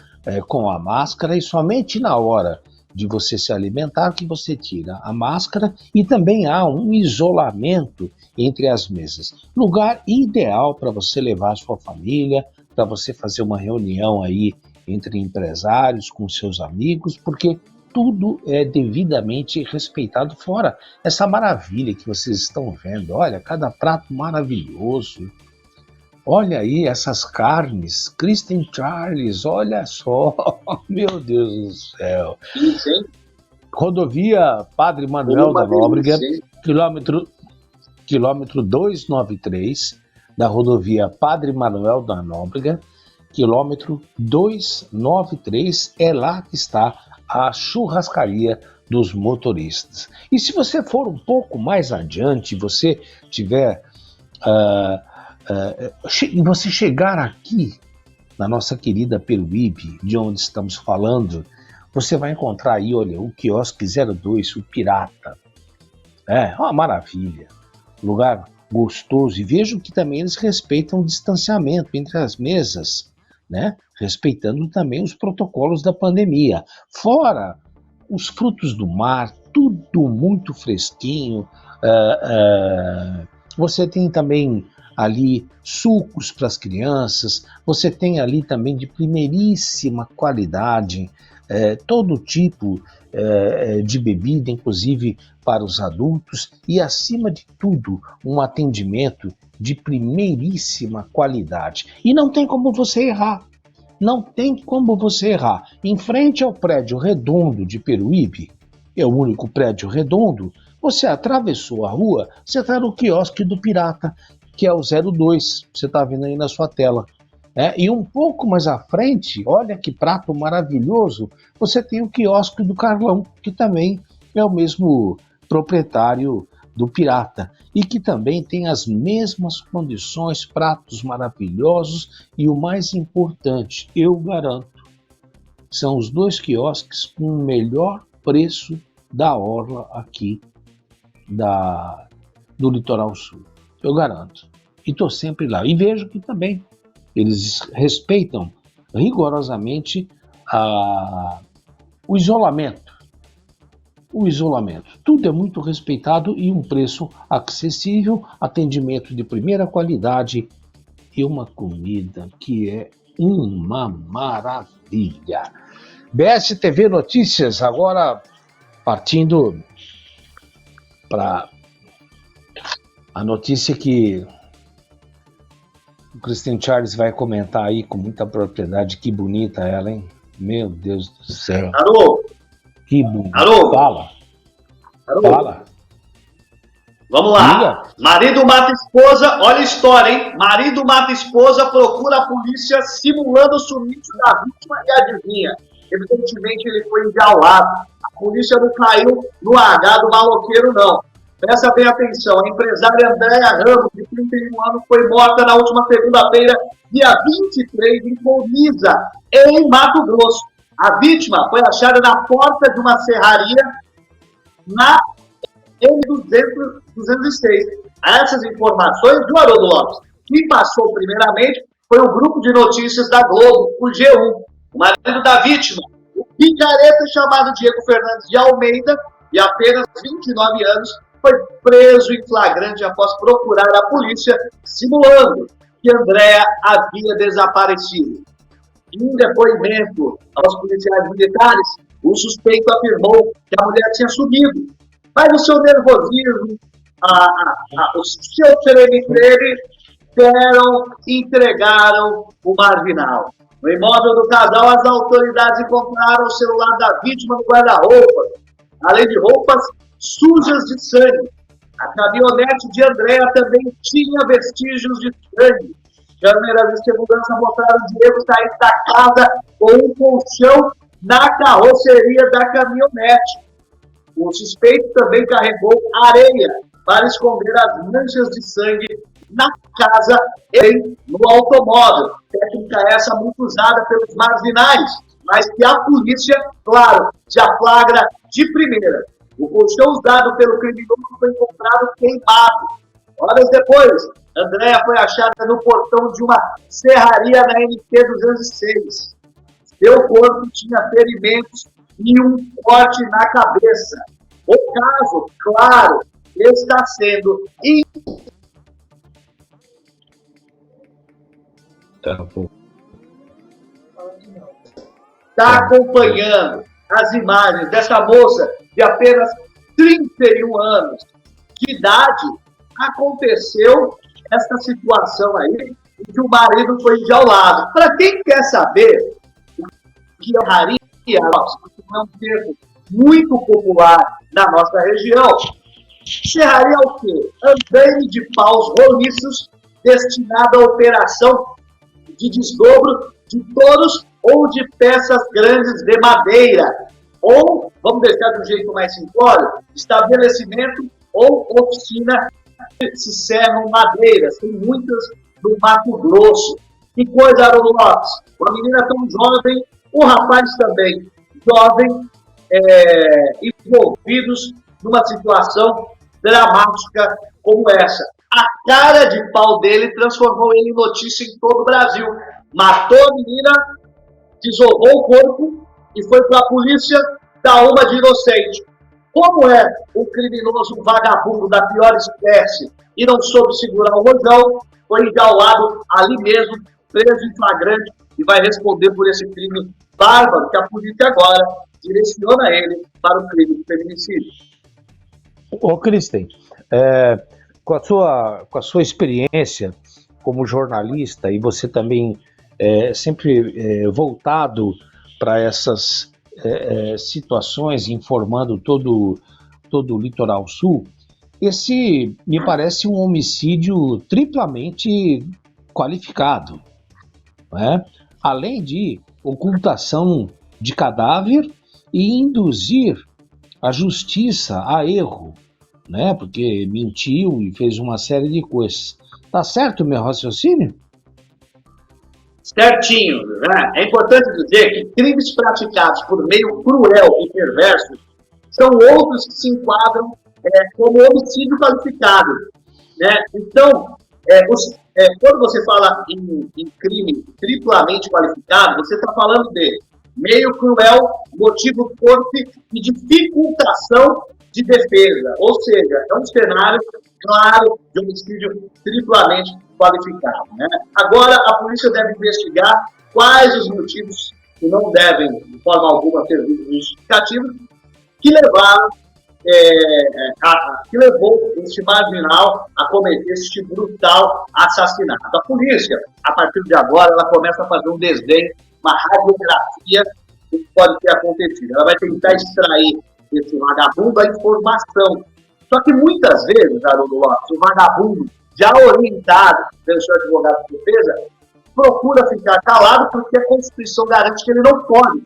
com a máscara, e somente na hora de você se alimentar que você tira a máscara, e também há um isolamento entre as mesas. Lugar ideal para você levar a sua família, para você fazer uma reunião aí entre empresários, com seus amigos, porque tudo é devidamente respeitado, fora essa maravilha que vocês estão vendo. Olha, cada prato maravilhoso. Olha aí essas carnes, Kristen Charles, olha só, meu Deus do céu. Sim. Rodovia Padre Manuel da Nóbrega, quilômetro 293, da rodovia Padre Manuel da Nóbrega, quilômetro 293, é lá que está a churrascaria dos motoristas. E se você for um pouco mais adiante, você tiver... você chegar aqui na nossa querida Peruíbe, de onde estamos falando, você vai encontrar aí, olha, o quiosque 02, o Pirata. É uma maravilha, lugar gostoso. E vejo que também eles respeitam o distanciamento entre as mesas, né? Respeitando também os protocolos da pandemia. Fora os frutos do mar, tudo muito fresquinho. Você tem também ali sucos para as crianças, você tem ali também de primeiríssima qualidade, todo tipo de bebida, inclusive para os adultos, e acima de tudo, um atendimento de primeiríssima qualidade. E não tem como você errar, não tem como você errar. Em frente ao prédio redondo de Peruíbe, é o único prédio redondo, você atravessou a rua, você está no quiosque do Pirata. que é o 02, você está vendo aí na sua tela. E um pouco mais à frente, olha que prato maravilhoso, você tem o quiosque do Carlão, que também é o mesmo proprietário do Pirata, e que também tem as mesmas condições, pratos maravilhosos e o mais importante, eu garanto, são os 2 quiosques com o melhor preço da orla aqui do Litoral Sul. Eu garanto. E estou sempre lá. E vejo que também eles respeitam rigorosamente o isolamento. O isolamento. Tudo é muito respeitado e um preço acessível, atendimento de primeira qualidade e uma comida que é uma maravilha. BSTV Notícias, agora partindo para a notícia que o Christian Charles vai comentar aí com muita propriedade. Que bonita ela, hein? Meu Deus do céu. Alô? Que bonita. Alô? Fala. Alô? Fala. Vamos lá. Diga. Marido mata esposa, olha a história, hein? Marido mata esposa, procura a polícia simulando o sumiço da vítima e adivinha. Evidentemente ele foi enjaulado. A polícia não caiu no H do maloqueiro, não. Presta bem atenção, a empresária Andréa Ramos, de 31 anos, foi morta na última segunda-feira, dia 23, em Colniza, em Mato Grosso. A vítima foi achada na porta de uma serraria na M206. A essas informações do Haroldo Lopes. Quem passou primeiramente foi o grupo de notícias da Globo, o G1. O marido da vítima, o picareta chamado Diego Fernandes de Almeida, de apenas 29 anos, foi preso em flagrante após procurar a polícia, simulando que Andréa havia desaparecido. Em um depoimento aos policiais militares, o suspeito afirmou que a mulher tinha sumido. Mas o seu nervosismo, o seu treme-treme, entregaram o marginal. No imóvel do casal, as autoridades encontraram o celular da vítima no guarda-roupa, além de roupas sujas de sangue. A caminhonete de Andréa também tinha vestígios de sangue. Câmeras de segurança mostraram o Diego sair da casa com um colchão na carroceria da caminhonete. O suspeito também carregou areia para esconder as manchas de sangue na casa e no automóvel. Técnica essa muito usada pelos marginais, mas que a polícia, claro, já flagra de primeira. O colchão usado pelo criminoso foi encontrado queimado. Horas depois, Andréa foi achada no portão de uma serraria na NT-206. Seu corpo tinha ferimentos e um corte na cabeça. O caso, claro, está sendo está acompanhando as imagens dessa moça de apenas 31 anos de idade. Aconteceu essa situação aí em que o marido foi enjaulado. Para quem quer saber o que é serraria, que é um termo muito popular na nossa região, serraria é o quê? Andaime de paus roliços destinado à operação de desdobro de touros ou de peças grandes de madeira. Ou, vamos deixar de um jeito mais simplório, estabelecimento ou oficina que se serram madeiras. Tem muitas no Mato Grosso. Que coisa, Haroldo Lopes. Uma menina tão jovem, o rapaz também jovem, envolvidos numa situação dramática como essa. A cara de pau dele transformou ele em notícia em todo o Brasil. Matou a menina, desovou o corpo e foi para a polícia dar uma de inocente. Como é um criminoso, um vagabundo da pior espécie e não soube segurar o rojão, foi enjaulado ali mesmo, preso em flagrante e vai responder por esse crime bárbaro que a polícia agora direciona ele para o crime de feminicídio. Ô, Kristen, com a sua experiência como jornalista e você também sempre voltado para essas situações, informando todo o Litoral Sul, esse me parece um homicídio triplamente qualificado, né? Além de ocultação de cadáver e induzir a justiça a erro, né? Porque mentiu e fez uma série de coisas. Tá certo o meu raciocínio? Certinho, né? É importante dizer que crimes praticados por meio cruel e perverso são outros que se enquadram como homicídio qualificado, né? Então, quando você fala em crime triplamente qualificado, você está falando de meio cruel, motivo forte e dificultação de defesa. Ou seja, é um cenário claro de homicídio triplamente qualificado, né? Agora, a polícia deve investigar quais os motivos que não devem, de forma alguma, ser justificativos, que levaram que levou este marginal a cometer este brutal assassinato. A polícia, a partir de agora, ela começa a fazer um desenho, uma radiografia do que pode ter acontecido. Ela vai tentar extrair desse vagabundo a informação. Só que muitas vezes, Haroldo Lopes, o vagabundo, já orientado pelo seu advogado de defesa, procura ficar calado porque a Constituição garante que ele não pode.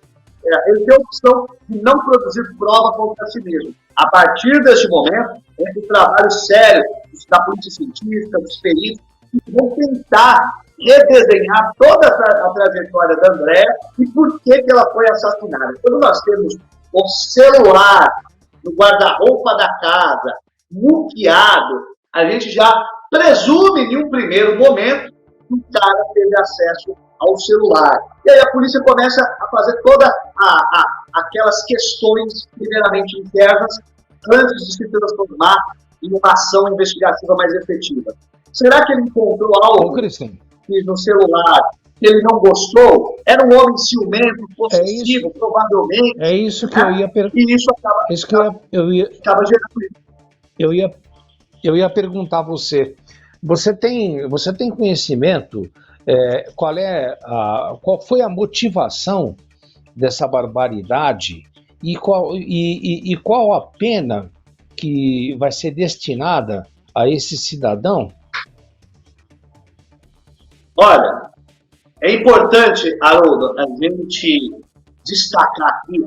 Ele tem a opção de não produzir prova contra si mesmo. A partir deste momento, é um trabalho sério da polícia científica, dos peritos, que vão tentar redesenhar toda a trajetória da Andréa e por que ela foi assassinada. Quando nós temos o celular no guarda-roupa da casa, muqueado, a gente já presume em um primeiro momento que o cara teve acesso ao celular. E aí a polícia começa a fazer todas aquelas questões, primeiramente internas, antes de se transformar em uma ação investigativa mais efetiva. Será que ele encontrou algo no celular que ele não gostou? Era um homem ciumento, possessivo, provavelmente. É isso que eu ia perguntar. E isso acaba gerando isso. Eu ia perguntar a você. Você tem conhecimento qual foi a motivação dessa barbaridade e qual a pena que vai ser destinada a esse cidadão? Olha, é importante, Haroldo, a gente destacar aqui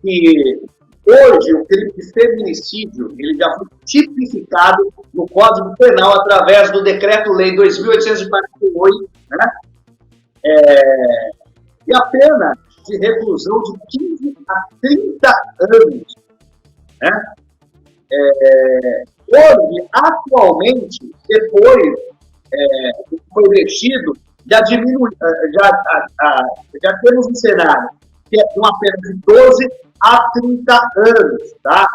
que hoje o crime de feminicídio ele já foi tipificado no Código Penal através do Decreto-Lei 2.848, né? E a pena de reclusão de 15 a 30 anos. Né? Hoje, atualmente, depois que foi investido, já temos um cenário que é uma pena de 12 a 30 anos. Tá?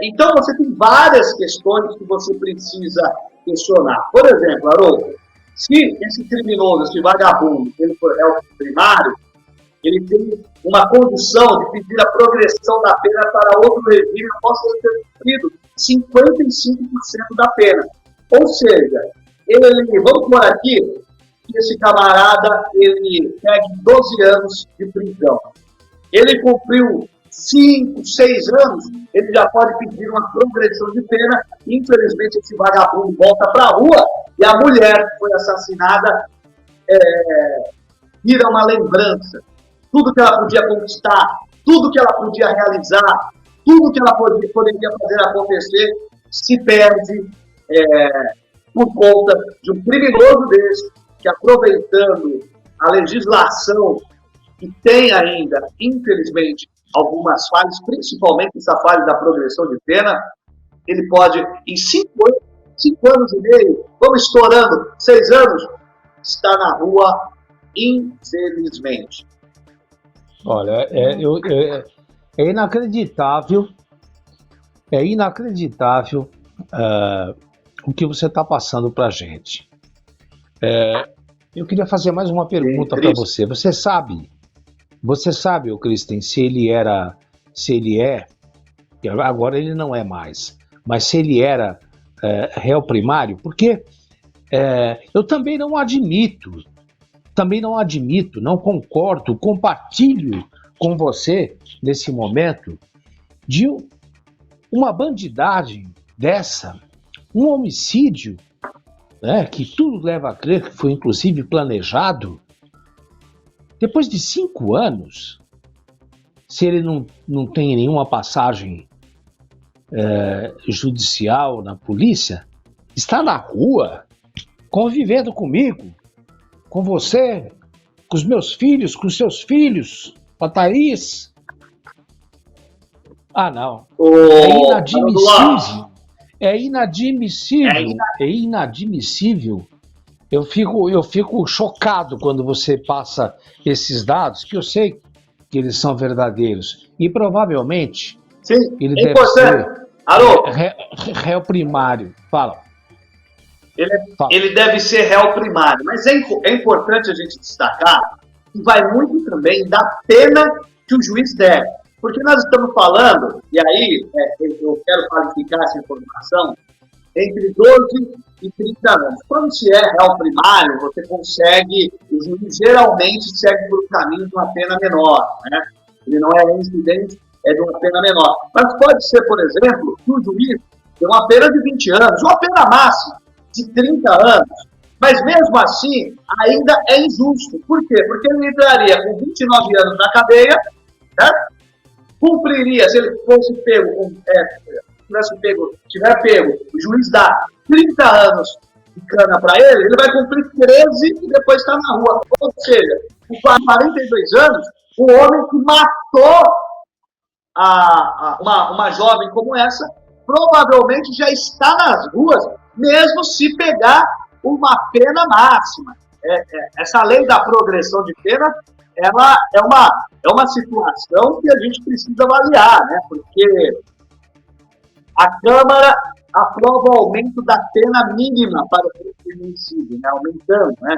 Então, você tem várias questões que você precisa questionar. Por exemplo, Haroldo, se esse criminoso, esse vagabundo, ele for réu primário, ele tem uma condição de pedir a progressão da pena para outro regime após ter cumprido 55% da pena. Ou seja, vamos por aqui, que esse camarada ele pegue 12 anos de prisão. Ele cumpriu 5, 6 anos, ele já pode pedir uma progressão de pena. Infelizmente, esse vagabundo volta para a rua e a mulher que foi assassinada vira uma lembrança. Tudo que ela podia conquistar, tudo que ela podia realizar, tudo que ela poderia fazer acontecer, se perde por conta de um criminoso desse, que aproveitando a legislação que tem ainda, infelizmente, algumas falhas, principalmente essa falha da progressão de pena, ele pode, em 5 anos e meio, vamos estourando, 6 anos, estar na rua, infelizmente. Olha, é inacreditável, o que você está passando para a gente. Eu queria fazer mais uma pergunta para você. Você sabe, ô Kristen, se ele é, agora ele não é mais, mas se ele era réu primário, porque eu também não admito, não concordo, compartilho com você, nesse momento, de uma bandidagem dessa, um homicídio, né, que tudo leva a crer que foi inclusive planejado, depois de 5 anos, se ele não tem nenhuma passagem judicial na polícia, está na rua, convivendo comigo, com você, com os meus filhos, com os seus filhos, com a Thaís. Ah, não. É inadmissível. É inadmissível. É inadmissível. Eu fico chocado quando você passa esses dados, que eu sei que eles são verdadeiros. E provavelmente ele deve ser réu primário. Fala. Ele deve ser réu primário. Mas é importante a gente destacar que vai muito também da pena que o juiz der. Porque nós estamos falando, e aí eu quero qualificar essa informação, entre 12 e 30 anos. Quando se é réu primário, você consegue, o juiz geralmente segue por um caminho de uma pena menor, né? Ele não é reincidente, é de uma pena menor. Mas pode ser, por exemplo, que o juiz tem uma pena de 20 anos, uma pena máxima de 30 anos, mas mesmo assim ainda é injusto. Por quê? Porque ele entraria com 29 anos na cadeia, certo? Cumpriria, se ele fosse pego, tiver pego, o juiz dá 30 anos de cana para ele vai cumprir 13 e depois está na rua. Ou seja, com 42 anos, o homem que matou uma jovem como essa, provavelmente já está nas ruas, mesmo se pegar uma pena máxima. Essa lei da progressão de pena, ela é uma situação que a gente precisa avaliar, né? Porque a Câmara aprova o aumento da pena mínima para o feminicídio, né? Aumentando, né?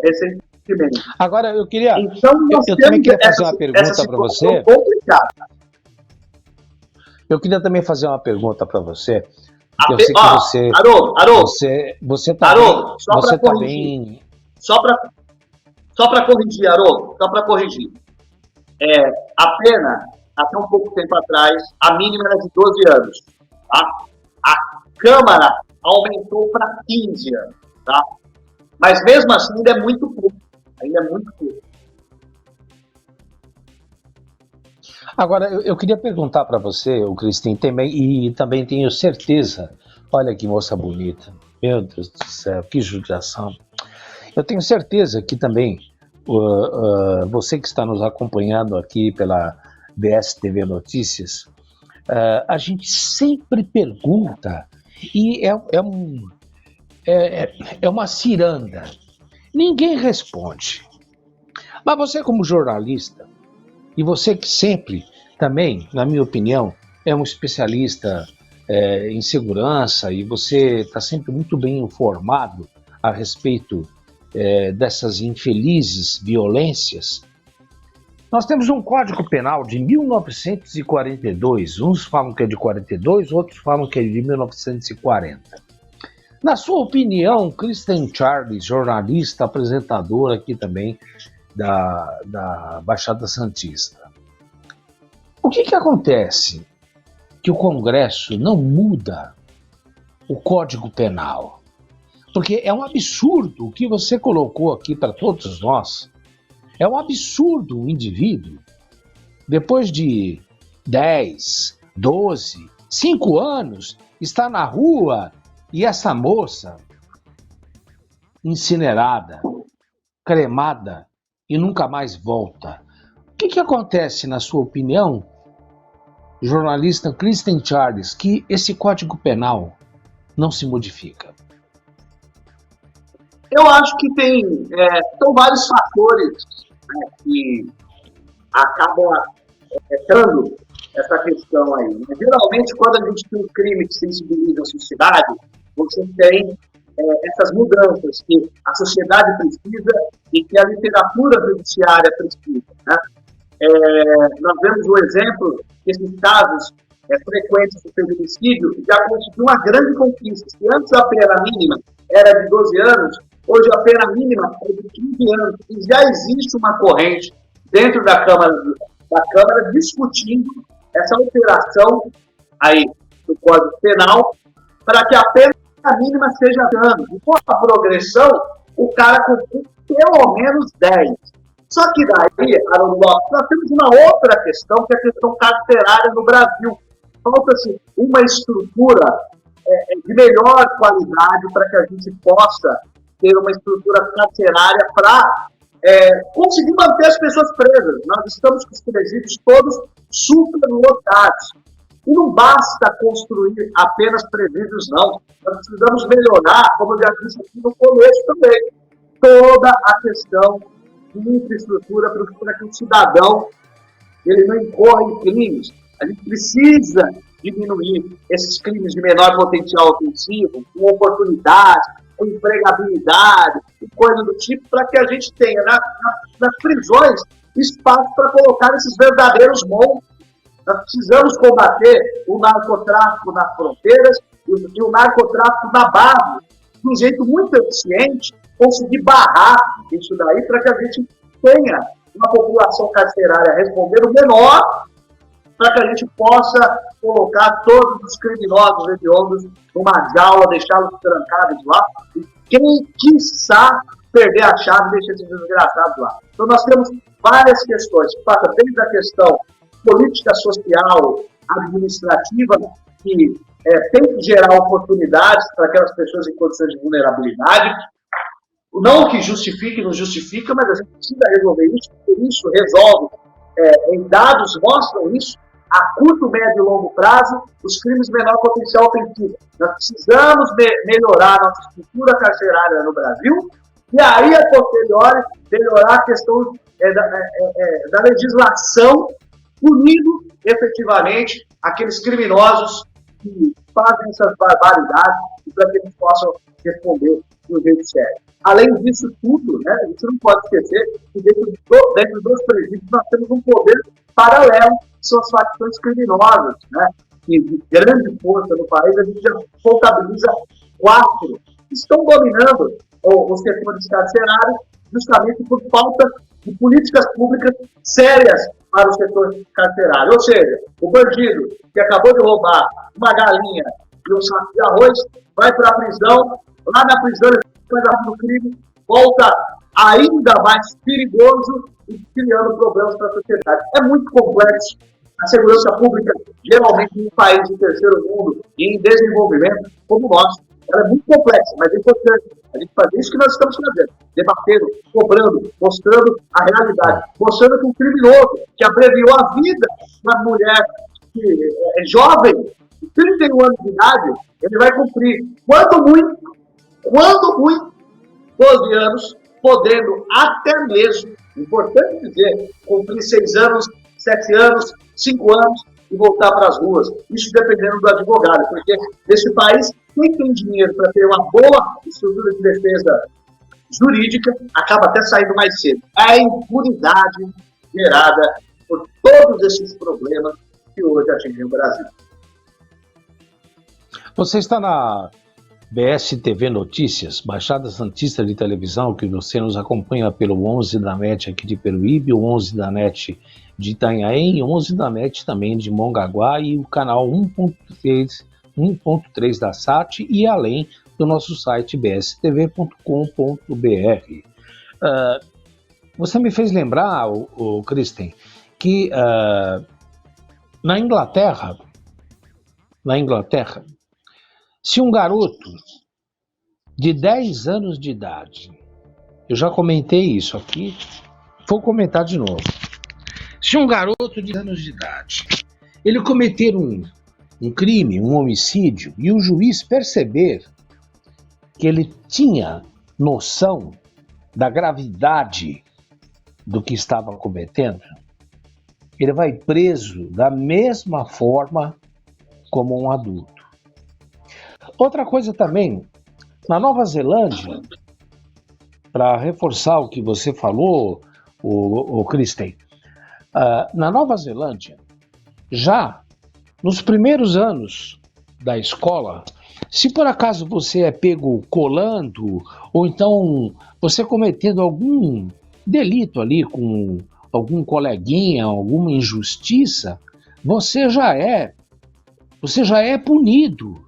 Recentemente. Agora, eu queria... Então, eu também queria fazer uma pergunta para você. Complicada. Eu queria também fazer uma pergunta para você. Eu sei que você... Haroldo, você tá Haroldo, bem... Você tá bem... Só para corrigir, Haroldo, só para corrigir. A pena, até um pouco tempo atrás, a mínima era de 12 anos. Tá? A Câmara aumentou para 15 anos. Tá? Mas mesmo assim ainda é muito pouco. Agora, eu queria perguntar para você, o Cristin, e também tenho certeza, olha que moça bonita, meu Deus do céu, que judiação. Eu tenho certeza que também você que está nos acompanhando aqui pela BSTV Notícias, a gente sempre pergunta, e é uma ciranda, ninguém responde. Mas você como jornalista, e você que sempre também, na minha opinião, é um especialista em segurança, e você está sempre muito bem informado a respeito dessas infelizes violências. Nós temos um Código Penal de 1942, uns falam que é de 42, outros falam que é de 1940. Na sua opinião, Cristin Charles, jornalista, apresentador aqui também da Baixada Santista, o que acontece que o Congresso não muda o Código Penal? Porque é um absurdo o que você colocou aqui para todos nós. É um absurdo o indivíduo, depois de 10, 12, 5 anos, estar na rua e essa moça incinerada, cremada e nunca mais volta. O que acontece, na sua opinião, jornalista Cristin Charles, que esse Código Penal não se modifica? Eu acho que são vários fatores, né, que acabam afetando essa questão aí. Né? Geralmente, quando a gente tem um crime que sensibiliza a sociedade, você tem essas mudanças que a sociedade precisa e que a literatura judiciária precisa. Né? Nós vemos o exemplo que esses casos frequentes de feminicídio já constituem uma grande conquista. Se antes a pena mínima era de 12 anos, hoje a pena mínima é de 15 anos. E já existe uma corrente dentro da Câmara discutindo essa alteração aí do Código Penal para que a pena mínima seja anos. E com a progressão, o cara cumpre pelo menos 10. Só que daí, Haroldo Lopes, nós temos uma outra questão, que é a questão carcerária no Brasil. Falta-se uma estrutura de melhor qualidade para que a gente possa ter uma estrutura carcerária para conseguir manter as pessoas presas. Nós estamos com os presídios todos superlotados. E não basta construir apenas presídios, não. Nós precisamos melhorar, como eu já disse aqui no começo também, toda a questão de infraestrutura para que o cidadão ele não incorra em crimes. A gente precisa diminuir esses crimes de menor potencial ofensivo, com oportunidade, com empregabilidade, e coisa do tipo, para que a gente tenha nas prisões espaço para colocar esses verdadeiros monstros. Nós precisamos combater o narcotráfico nas fronteiras e o narcotráfico na base, de um jeito muito eficiente, conseguir barrar isso daí para que a gente tenha uma população carcerária respondendo menor, para que a gente possa colocar todos os criminosos hediondos numa jaula, deixá-los trancados lá, e quem quiçá perder a chave, deixa esses desgraçados lá. Então nós temos várias questões, que passam desde a questão política social, administrativa, que tem que gerar oportunidades para aquelas pessoas em condições de vulnerabilidade, não que justifique, não justifica, mas a gente precisa resolver isso, porque isso resolve, em dados mostram isso, a curto, médio e longo prazo, os crimes de menor potencial ofensivo. Nós precisamos melhorar a nossa estrutura carcerária no Brasil, e aí, a posteriori, melhorar a questão da legislação, punindo efetivamente aqueles criminosos que fazem essas barbaridades, para que eles possam responder do jeito sério. Além disso tudo, né, a gente não pode esquecer que dentro dos presídios nós temos um poder paralelo, que são as facções criminosas, né, que de grande força no país, a gente já contabiliza 4, que estão dominando os setores carcerários justamente por falta de políticas públicas sérias para o setor carcerário. Ou seja, o bandido que acabou de roubar uma galinha e um saco de arroz vai para a prisão, lá na prisão ele faz o crime, volta ainda mais perigoso e criando problemas para a sociedade. É muito complexo. A segurança pública, geralmente em um país de terceiro mundo e em desenvolvimento como o nosso, ela é muito complexa, mas é importante a gente fazer isso que nós estamos fazendo, debatendo, cobrando, mostrando a realidade, mostrando que um criminoso que abreviou a vida de uma mulher que é jovem, de 31 anos de idade, ele vai cumprir, quando muito, 12 anos, podendo até mesmo, importante dizer, cumprir 6 anos, 7 anos, 5 anos e voltar para as ruas. Isso dependendo do advogado, porque nesse país, quem tem dinheiro para ter uma boa estrutura de defesa jurídica acaba até saindo mais cedo. É a impunidade gerada por todos esses problemas que hoje atingem o Brasil. Você está na BSTV Notícias, Baixada Santista de Televisão, que você nos acompanha pelo 11 da NET aqui de Peruíbe, o 11 da NET de Itanhaém, 11 da NET também de Mongaguá e o canal 1.3 da SAT e além do nosso site bstv.com.br. Você me fez lembrar, Kristen, que na Inglaterra, se um garoto de 10 anos de idade, eu já comentei isso aqui, vou comentar de novo. Se um garoto de 10 anos de idade, ele cometer um crime, um homicídio, e o juiz perceber que ele tinha noção da gravidade do que estava cometendo, ele vai preso da mesma forma como um adulto. Outra coisa também, na Nova Zelândia, para reforçar o que você falou, o Kristen, na Nova Zelândia, já nos primeiros anos da escola, se por acaso você é pego colando, ou então você cometendo algum delito ali com algum coleguinha, alguma injustiça, você já é punido.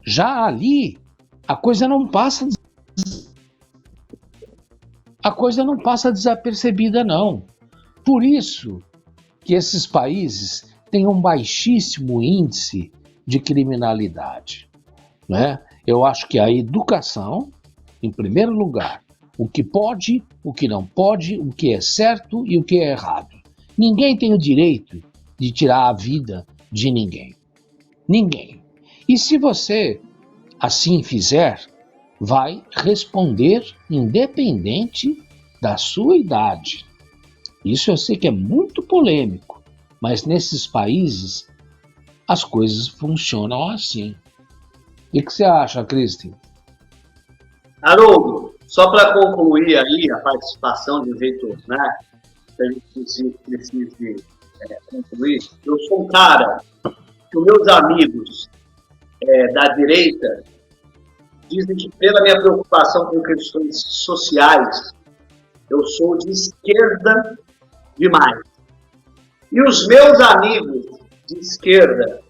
Já ali, a coisa não passa desapercebida, não. Por isso que esses países têm um baixíssimo índice de criminalidade, né? Eu acho que a educação, em primeiro lugar, o que pode, o que não pode, o que é certo e o que é errado. Ninguém tem o direito de tirar a vida de ninguém. Ninguém. E se você assim fizer, vai responder independente da sua idade. Isso eu sei que é muito polêmico, mas nesses países as coisas funcionam assim. O que você acha, Cristian? Haroldo, só para concluir aí a participação de um jeito, né, que a gente precise concluir, eu sou um cara que os meus amigos da direita dizem que pela minha preocupação com questões sociais, eu sou de esquerda demais. E os meus amigos de esquerda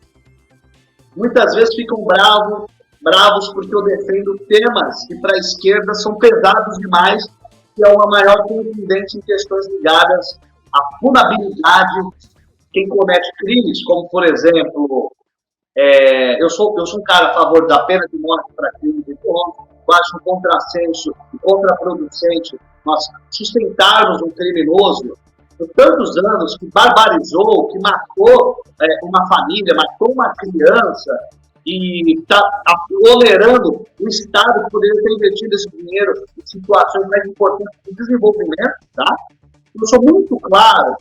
muitas vezes ficam bravos porque eu defendo temas que para a esquerda são pesados demais, que é uma maior contundência em questões ligadas à punibilidade quem comete crimes, como por exemplo, eu sou um cara a favor da pena de morte para crimes hediondos, eu acho um contrassenso e contraproducente nós sustentarmos um criminoso por tantos anos que barbarizou, que matou uma família, matou uma criança e está tolerando o Estado que poderia ter investido esse dinheiro em situações mais importantes de desenvolvimento, tá? Eu sou muito claro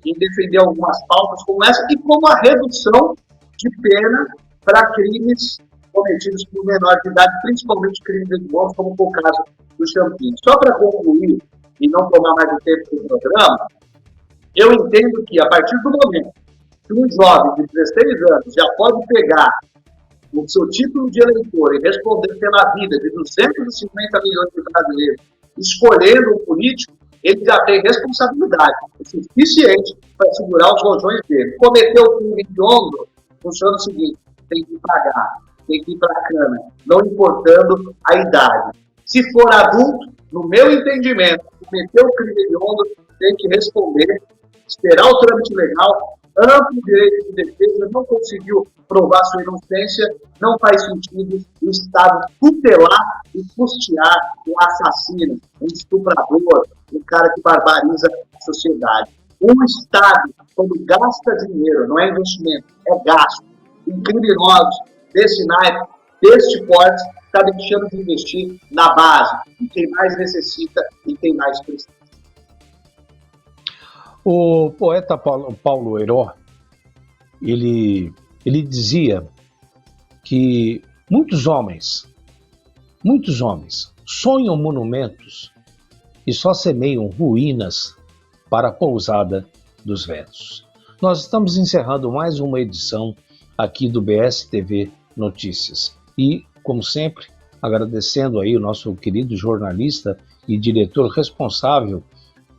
em defender algumas pautas como essa e como a redução de pena para crimes cometidos por menores de idade, principalmente crimes hediondos, como foi o caso do Champinho. Só para concluir e não tomar mais o tempo do programa, eu entendo que, a partir do momento que um jovem de 16 anos já pode pegar o seu título de eleitor e responder pela vida de 250 milhões de brasileiros, escolhendo um político, ele já tem responsabilidade o suficiente para segurar os rojões dele. Cometeu o crime hediondo, funciona o seguinte: tem que pagar, tem que ir para a cana, não importando a idade. Se for adulto, no meu entendimento, cometeu o crime hediondo, tem que responder, esperar o trâmite legal, amplo direito de defesa, não conseguiu provar sua inocência, não faz sentido o Estado tutelar e custear um assassino, um estuprador, um cara que barbariza a sociedade. O Estado, quando gasta dinheiro, não é investimento, é gasto, em criminosos desse naipe, deste porte, está deixando de investir na base, em quem mais necessita e quem mais precisa. O poeta Paulo Herói, ele dizia que muitos homens sonham monumentos e só semeiam ruínas para a pousada dos ventos. Nós estamos encerrando mais uma edição aqui do BSTV Notícias e, como sempre, agradecendo aí o nosso querido jornalista e diretor responsável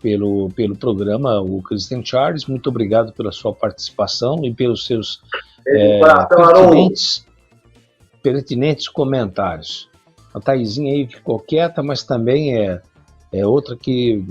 pelo programa, o Cristian Charles. Muito obrigado pela sua participação e pelos seus pertinentes comentários. A Thaisinha aí ficou quieta, mas também é outra que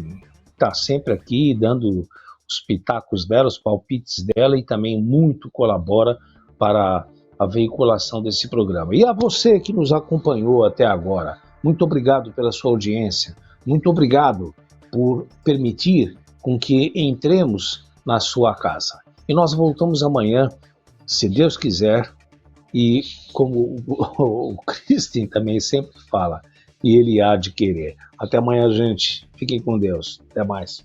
está sempre aqui dando os pitacos dela, os palpites dela, e também muito colabora para a veiculação desse programa. E a você que nos acompanhou até agora, muito obrigado pela sua audiência, muito obrigado por permitir com que entremos na sua casa. E nós voltamos amanhã, se Deus quiser, e como o Cristian também sempre fala, e ele há de querer. Até amanhã, gente. Fiquem com Deus. Até mais.